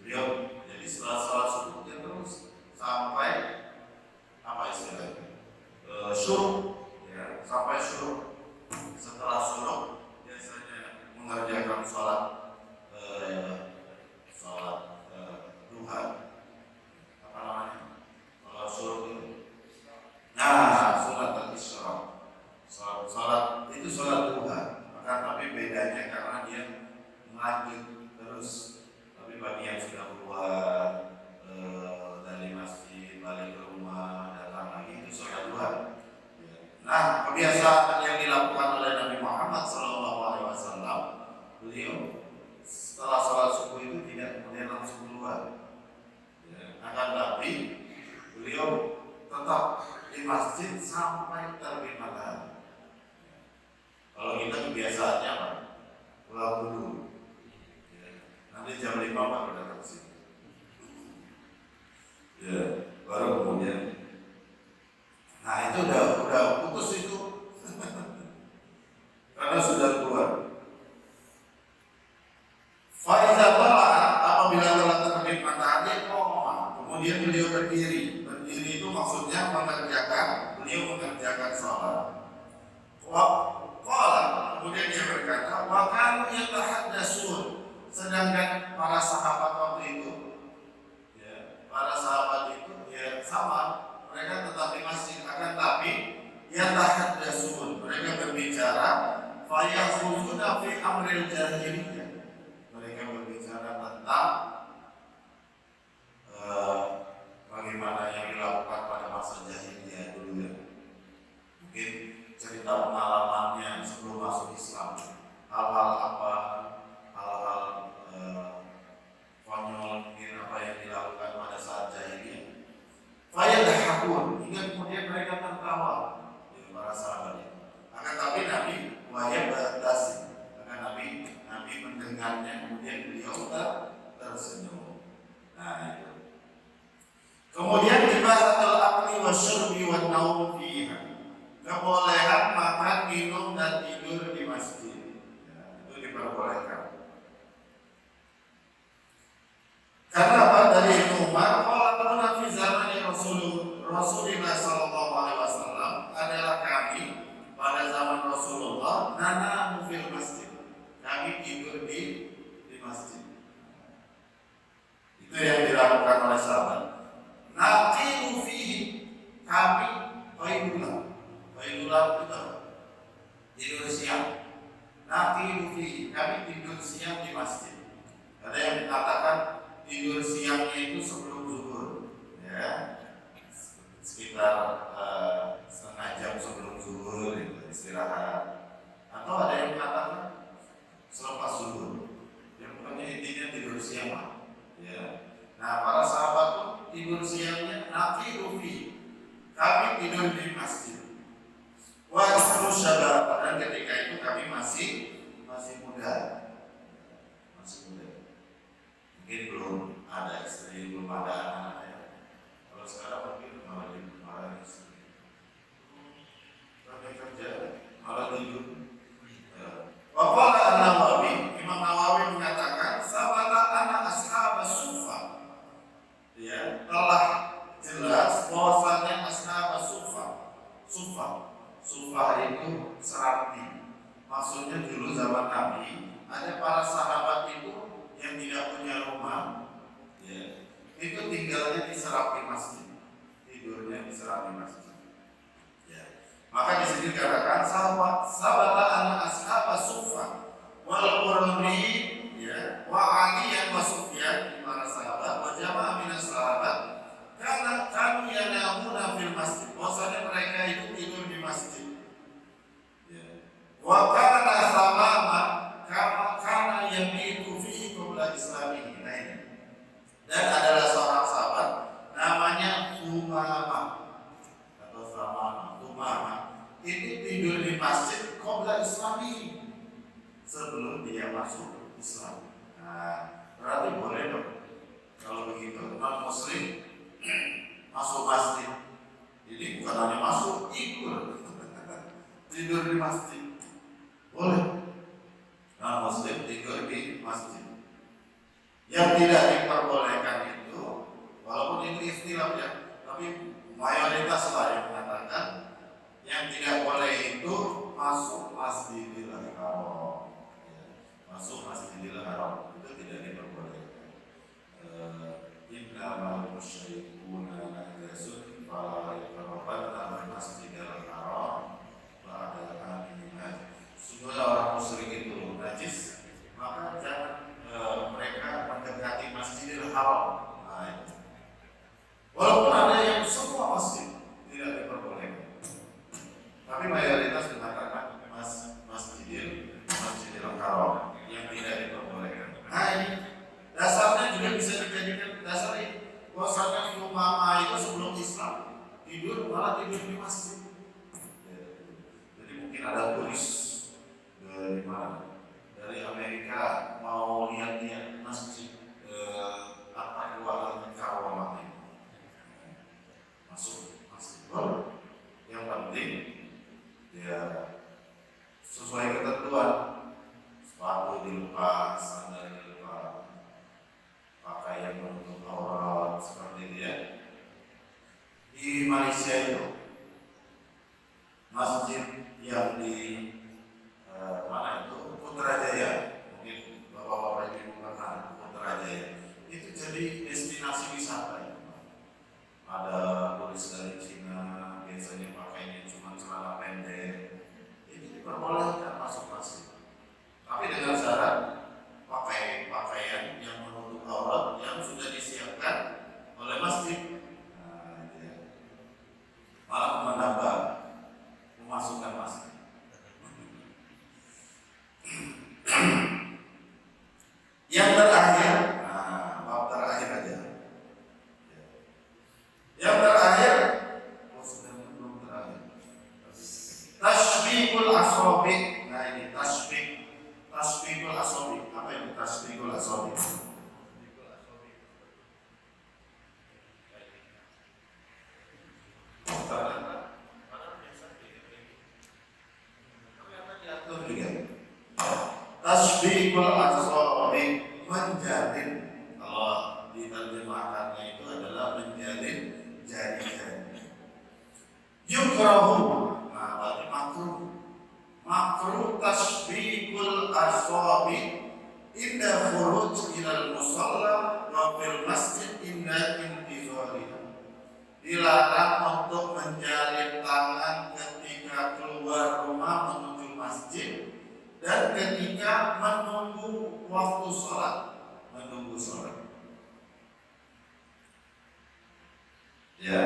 Speaker 1: Beliau jadi setelah salat subuh dia terus sampai apa istilahnya, syuruk, ya, sampai syuruk. Setelah syuruk biasanya mengerjakan sholat duha, apa namanya, kalau syuruk itu, nah, sholat al-isyraq. Sholat itu sholat duha, maka tapi bedanya karena dia lanjut terus. Tapi bagi yang sudah keluar dari masjid balik ke rumah datang lagi, itu sholat duha. Nah, kebiasaan yang dilakukan oleh Nabi Muhammad SAW, beliau setelah sholat subuh itu tidak kemudian langsung keluar. Ya, akan tapi beliau tetap di masjid sampai terbit matahari. Kalau kita kebiasaannya apa? Pulang dulu. Ya, nanti jam 5 baru datang ke sini. Ya, baru kemudian. Nah itu udah putus itu karena sudah keluar. Faiza tolak apabila telah terbit matahari, kemudian beliau berdiri. Berdiri itu maksudnya beliau mengerjakan sholat. Kemudian dia berkata, wa kanu yatahaddatsun. Sedangkan para sahabat waktu itu, ya, para sahabat itu ya sama. Mereka tetap di masjid, akan tapi yatahaddatsun, mereka berbicara fayakhuzuna fi amril jahiliyah. Mereka berbicara tentang bagaimana yang dilakukan pada masa jahiliyah dulu ya. Mungkin cerita pengalamannya sebelum masuk Islam, hal-hal apa, hal-hal konyol mungkin apa yang dilakukan pada saat jahiliyah. Fayadhakun, hingga kemudian mereka tertawa, ya, para sahabat itu. Akan tapi Nabi wajib beradaptasi. Akan Nabi mendengarnya, kemudian beliau tersenyum. Nah itu. Kemudian ibahatul akli wasyurbi wan naum fiha. Kebolehan makan, minum dan tidur di masjid. Ya, itu diperbolehkan. Karena apa? Dari Umar walaupun fi zaman Rasulullah sallallahu alaihi wasallam adalah kami pada zaman Rasulullah nanamu fil masjid. Kami tidur di masjid. Itu yang dilakukan oleh sahabat. Naqimu fihi, kami Baidulah itu tidur siang. Naqimu fihi, kami tidur siang di masjid. Ada yang mengatakan tidur siangnya itu sebelum zuhur, ya, sekitar setengah jam sebelum zuhur itu istirahat. Atau ada yang mengatakan selepas zuhur. Yang pokoknya intinya tidur siang lah, ya. Nah para sahabat pun tidur siangnya naqilu fi, kami tidur di masjid. Wa syabab, dan ketika itu kami masih muda. Mungkin belum ada istri, belum ada anak ya. Kalau sekarang mungkin malah istri, tapi kerja malah tidur. Waqala an-Nawawi, Imam Nawawi mengatakan sabata anak ashab sufa, ya, telah jelas bahwasanya ashab sufa itu serapi. Maksudnya dulu zaman Nabi ada para sahabat itu yang tidak punya rumah, ya, itu tinggalnya di serapi masjid, tidurnya di serapi masjid. Ya. Maka di sini dikatakan sahabat anak ashab sufa wal qurbi, ya, wa Ali wa Sufyan, di mana sahabat, wa jamaah minas sahabat, karena kami yanamuna fil masjid, bahwasanya mereka itu tidur di masjid. Ya. Wa kana samama karena yang itu fi qabla islami. Nah ini. Dan adalah seorang sahabat namanya Sumama atau Sumama. Itu tidur di masjid qabla islami, sebelum dia masuk Islam. Nah, berarti boleh dong kalau begitu non muslim masuk masjid. Jadi bukan hanya masuk, tidur di masjid boleh. Non muslim tidur di masjid. Yang tidak diperbolehkan itu, walaupun ini istilah ya, tapi mayoritas lah yang mengatakan yang tidak boleh itu masuk Masjidil Haram. Masuk Masjidil Haram itu tidak diperbolehkan. Innamal musyrikuna najasun fala yaqrabanna al-Masjidil Haram ba'da aminah. Sungguhnya orang musyrik itu najis, maka jangan mereka mendekati Masjidil Haram. Nah, walaupun ada yang semua masjid tidak diperbolehkan, tapi diperbolehkan masuk masjid, tapi dengan syarat pakai pakaian yang menutup aurat yang sudah disiapkan oleh masjid. Nah, itu ya. Malah menambah memasukkan masjid. Yang terakhir, bab terakhir aja. Yang terakhir, belum terakhir. Tasbihul asabi. Nah ini tasbihul asabi. Apa itu tasbihul asabi? Tasbihul asabi, menjalin. Kalau diterjemahkannya itu adalah menjalin jari-jari. Yukrahu, nah berarti makruh tasbihul asabi inda khuruj ilal musalla wa fil masjid inda intizariha. Dilarang untuk menjalin tangan ketika keluar rumah menuju masjid dan ketika menunggu waktu sholat, ya.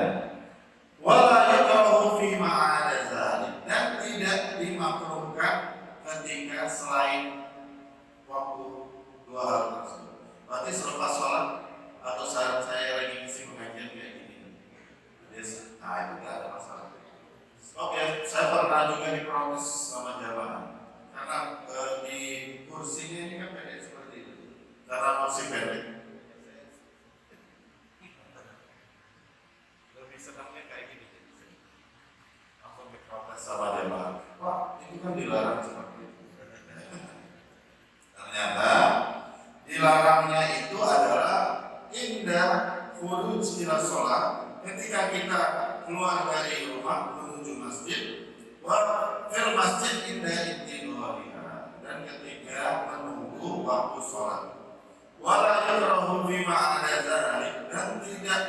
Speaker 1: Wala yakrahu fi ma'ada dzalik, dan tidak dimakruhkan ketika selain waktu dua hal tersebut. Berarti selepas sholat atau saat saya lagi ngisi pengajian kayak gini, nah itu tidak ada masalah. Oke, saya pernah juga diprotes sama jamaah karena di kursinya ini kan pendek seperti itu, karena kursi pendek. Lebih senangnya kayak gini. Aku diprotes sama jamaah, Pak, itu kan dilarang seperti itu. Ternyata dilarangnya itu adalah indah khuruj ila sholat, ketika kita keluar dari rumah menuju masjid, wa fil masjid indah intidhariha, dan ketika menunggu waktu sholat. Wala yakrahu fi ma'ada dzalik, dan tidak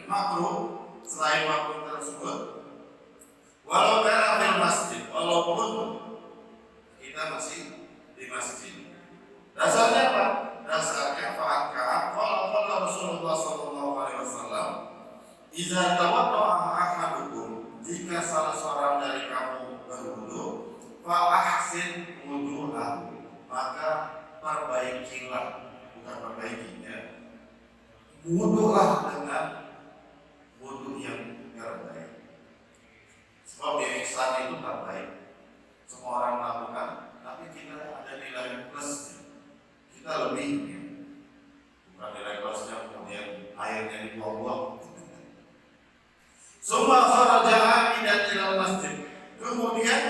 Speaker 1: makruh selain waktu tersebut. Walau kana fil masjid, walaupun kita masih di masjid. Dasarnya apa? Dasarnya fa'an qala Rasulullah sallallahu alaihi wasallam, "Idza tawadda'a ahadukum," jika salah seorang dari kamu berwudu, fa ahsin wudu'ahu, maka perbaikilah, bukan perbaikinya, wudu'lah dengan wudu yang terbaik. Sebab ihsan itu terbaik, semua orang melakukan, tapi kita ada nilai plus, kita lebih, bukan nilai plusnya kemudian airnya dibuang-buang. Summa kharaja amidan ilal masjid, kemudian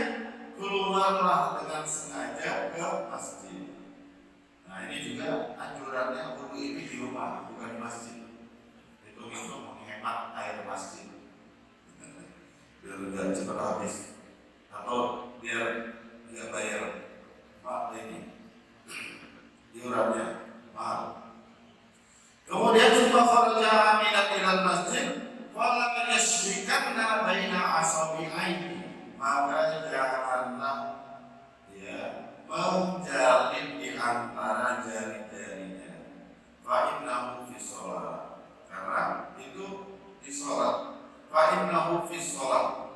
Speaker 1: keluarlah dengan sengaja ke masjid. Nah ini juga anjurannya wudu ini di rumah, bukan di masjid. Itu menghemat air masjid, biar tidak cepat habis, atau biar tidak bayar ini iurannya mahal. Kemudian summa kharaja amidan ilal masjid, wala yashrikanna baina asabi'aihi, maka janganlah menjalin di antara jari-jarinya. Fa innahu fi shalah, karena itu di salat. Fa innahu fi shalah,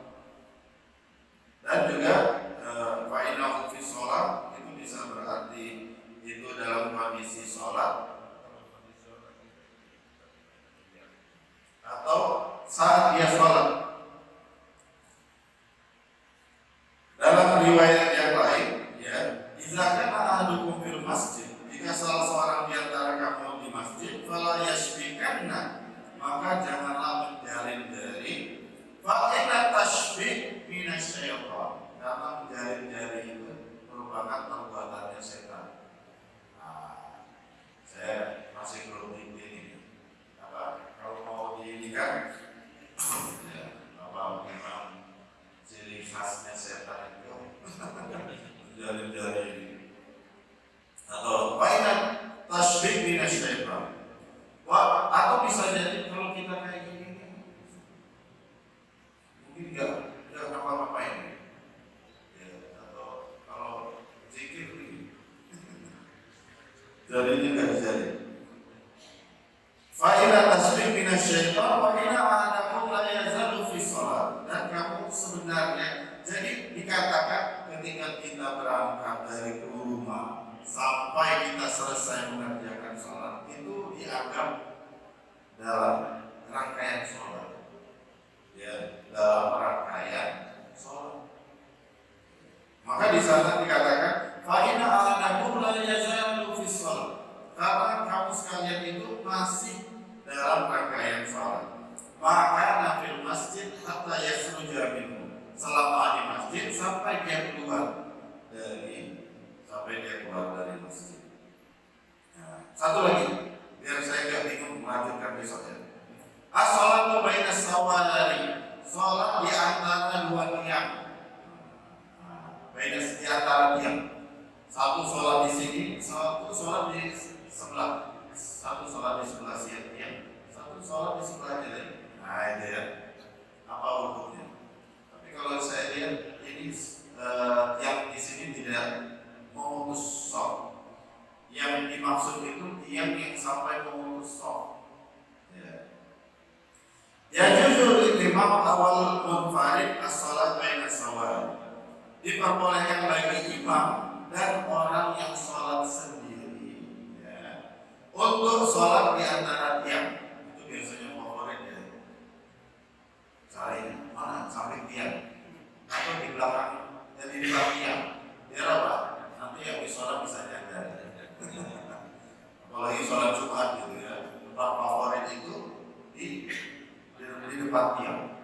Speaker 1: dan juga Jarinya nggak dijari. Fa'ila tasbih minasyaitan wa ina ahadakum la yazalu fi shalat. Dan kamu sebenarnya, jadi dikatakan ketika kita berangkat dari rumah sampai kita selesai mengerjakan sholat itu dianggap dalam rangkaian sholat, ya, dalam rangkaian sholat. Maka di sana dikatakan fa'ina ahadakum la yazalu fi shalat, karena kamu sekalian itu masih dalam rangkaian sholat. Maka nafil masjid hatta yakhruja minhu, selama di masjid sampai dia keluar dari masjid. Nah, satu lagi biar saya nggak bingung melanjutkan besoknya. As-sholatu baina sawari, sholat di antara dua tiang. Di antara tiang. Satu sholat di sini, satu sholat di sebelah. Satu sholat di sebelah tiang, satu sholat di sebelah jalan. Nah itu ya, apa hukumnya? Tapi kalau saya lihat ini yang di sini tidak memutus shaf. Yang dimaksud itu tiang yang sampai memutus shaf. Ya jujur imam awal munfarid as-salat baina sawari. Diperbolehkan bagi imam dan orang yang sholat sendiri, ya, untuk sholat di antara tiang. Itu biasanya favorit ya. Cari mana samping tiang atau di belakang, jadi di belakang tiang. Biar apa? Nanti yang sholat bisa jaga. Apalagi sholat Jumat gitu ya. Tempat favorit itu di depan tiang.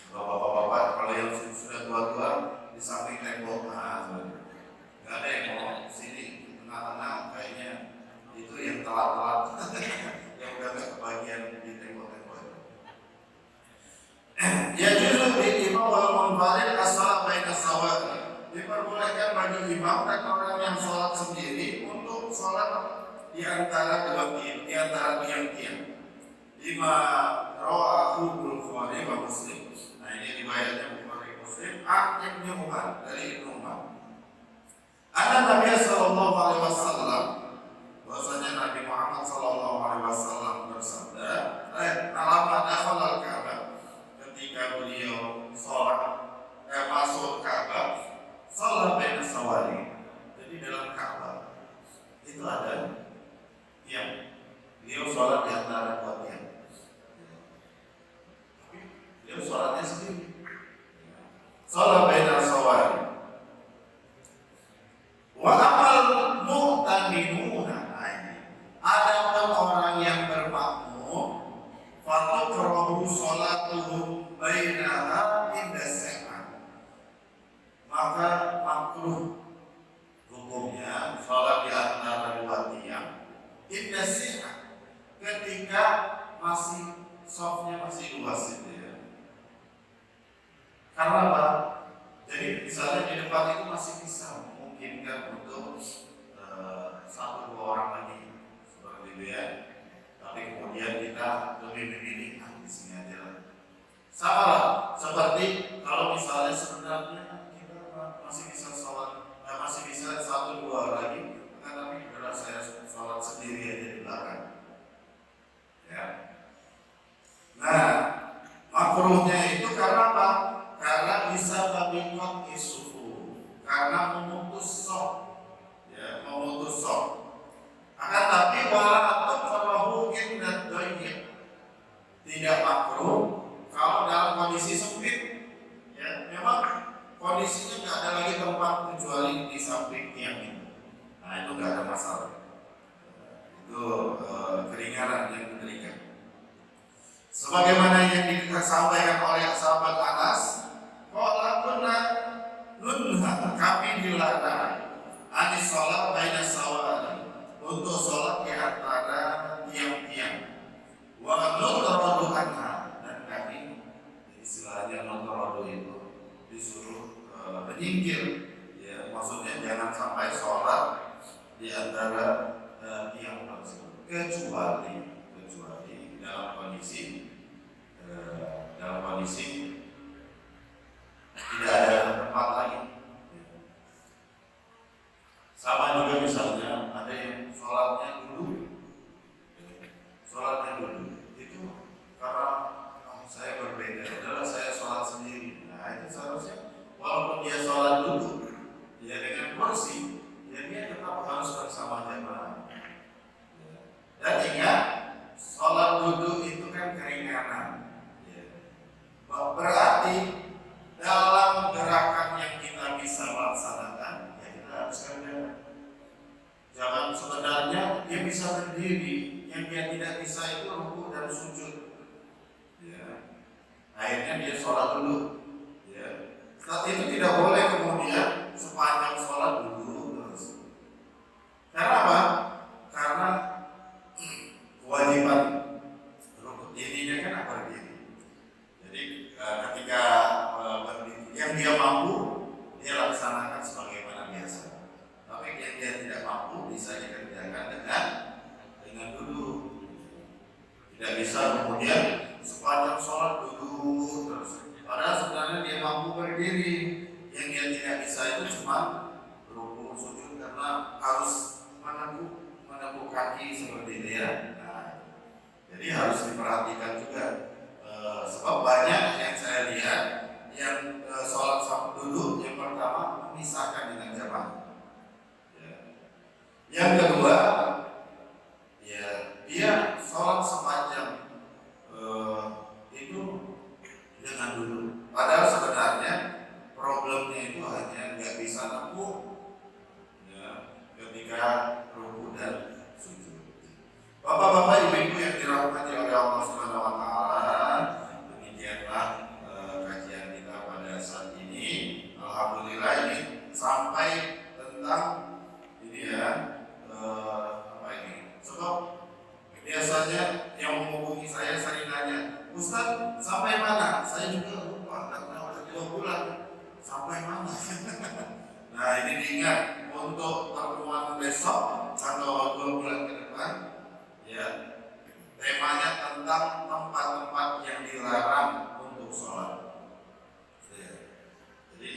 Speaker 1: Bapak-bapak kalau yang sudah tua-tua di samping tembok, nggak ada yang mau sini tengah-tengah, kayaknya itu yang telat-telat yang udah nggak kebagian di tembok-tembok. Ya justru di imam wal munfarid as-salat baina sawari, diperbolehkan bagi imam dan orang yang sholat sendiri untuk sholat di antara dua tiang, di antara tiang-tiang. Lima rawahu Bukhari wa Muslim. Nah ini riwayatnya Bukhari Muslim. Ibnu Umar, dari Ibnu Umar. Ada Nabi sallallahu alaihi wasallam, bahwasanya Nabi Muhammad sallallahu alaihi wasallam bersabda, "Alama dakhala al-Ka'bah." Ketika beliau masuk Ka'bah, salat baina sawari. Jadi dalam Ka'bah itu ada tiang. Beliau salat di antara dua tiang. Beliau sholatnya sendiri. Sholat baina sawari. Wa amal mu'taminuna. Adapun orang yang bermakmum, fatukrahu sholatuhum bainaha inda sa'ah. Maka makruh hukumnya sholat di antara dua tiang inda sa'ah, ketika masih softnya masih luas itu ya. Karena apa? Jadi misalnya di depan itu masih bisa memungkinkan untuk satu dua orang lagi seperti itu ya. Tapi kemudian kita lebih memilih di sini aja lah. Sama lah seperti kalau misalnya sebenarnya kita masih bisa sholat, masih bisa satu dua lagi, tapi benar saya sholat sendiri aja di belakang. Ya. Nah, makruhnya itu karena apa? Karena bisa babikot isuhu, karena memutus sok, ya, memutus sok. Akan tapi wala atau farahu dan doynya tidak makruh kalau dalam kondisi sempit, ya, memang kondisinya nggak ada lagi tempat kecuali di samping tiang itu. Nah itu nggak ada masalah. Itu keringanan yang diberikan. Sebagaimana yang disampaikan oleh sahabat Anas, qala kunna nunha, kami dilarang anis sholat baina sawari, untuk sholat di antara tiang-tiang. Wa nutradu anha, dan kami istilahnya nutradu itu disuruh menyingkir, ya, maksudnya jangan sampai sholat di antara tiang tersebut kecuali dalam kondisi tidak ada tempat lain. Sama juga misalnya berdiri, yang dia tidak bisa itu rukuk dan sujud. Ya. Akhirnya dia sholat dulu. Ya. Saat itu tidak boleh kemudian sepanjang sholat duduk terus. Karena apa? Karena kewajiban rukuk dirinya kan berdiri. Jadi ketika berdiri, yang dia mampu dia laksanakan sebagaimana biasa. Tapi yang dia tidak mampu bisa dikerjakan dengan duduk. Tidak bisa kemudian sepanjang sholat duduk terus. Padahal sebenarnya dia mampu berdiri. Yang dia tidak bisa itu cuma rukuk sujud karena harus menepuk kaki seperti itu ya. Nah, jadi harus diperhatikan juga. Sebab banyak yang saya lihat yang sholat sampai duduk, yang pertama memisahkan dengan jamaah. Ya. Yang kedua, ya dia sholat sepanjang itu dengan duduk. Padahal sebenarnya problemnya itu hanya nggak bisa nepuk ya, ketika rukuk dan sujud. Bapak-bapak, ibu-ibu yang dirahmati oleh Allah Subhanahu wa taala, demikianlah kajian kita pada saat ini. Alhamdulillah ini sampai tentang ini ya apa ini? Sebab biasanya yang menghubungi saya sering nanya, Ustaz sampai mana? Saya juga lupa karena udah 2 bulan. Sampai mana? Nah ini diingat untuk pertemuan besok atau 2 bulan ke depan. Ya, temanya tentang tempat-tempat yang dilarang untuk sholat. Ya. Jadi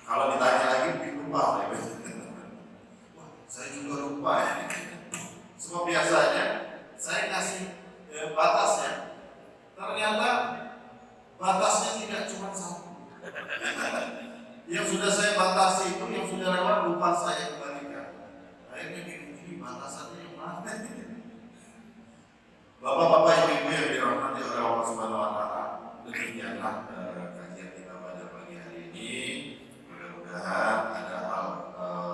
Speaker 1: kalau ditanya lagi lupa saya. Wah, saya juga lupa ya. Sebab biasanya saya kasih batas ya. Ternyata batasnya tidak cuma 1. Yang sudah saya batasi itu yang sudah lewat lupa saya kembalikan. Akhirnya ini batasannya yang mana? Bapak-bapak, ibu-ibu yang dirahmati oleh Allah Subhanahu wa taala, demikianlah kajian kita pada pagi hari ini. Mudah-mudahan ada hal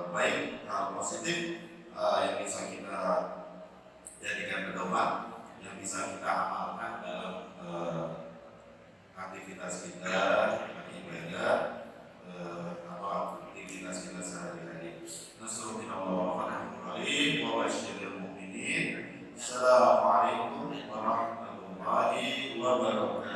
Speaker 1: baik, hal positif yang bisa kita jadikan pedoman, yang bisa kita amalkan dalam aktivitas kita beribadah atau aktivitas kita sehari-hari. Nasrullah wa rahmatullahi wa basyiril mu'minin. Assalamualaikum warahmatullahi wabarakatuh.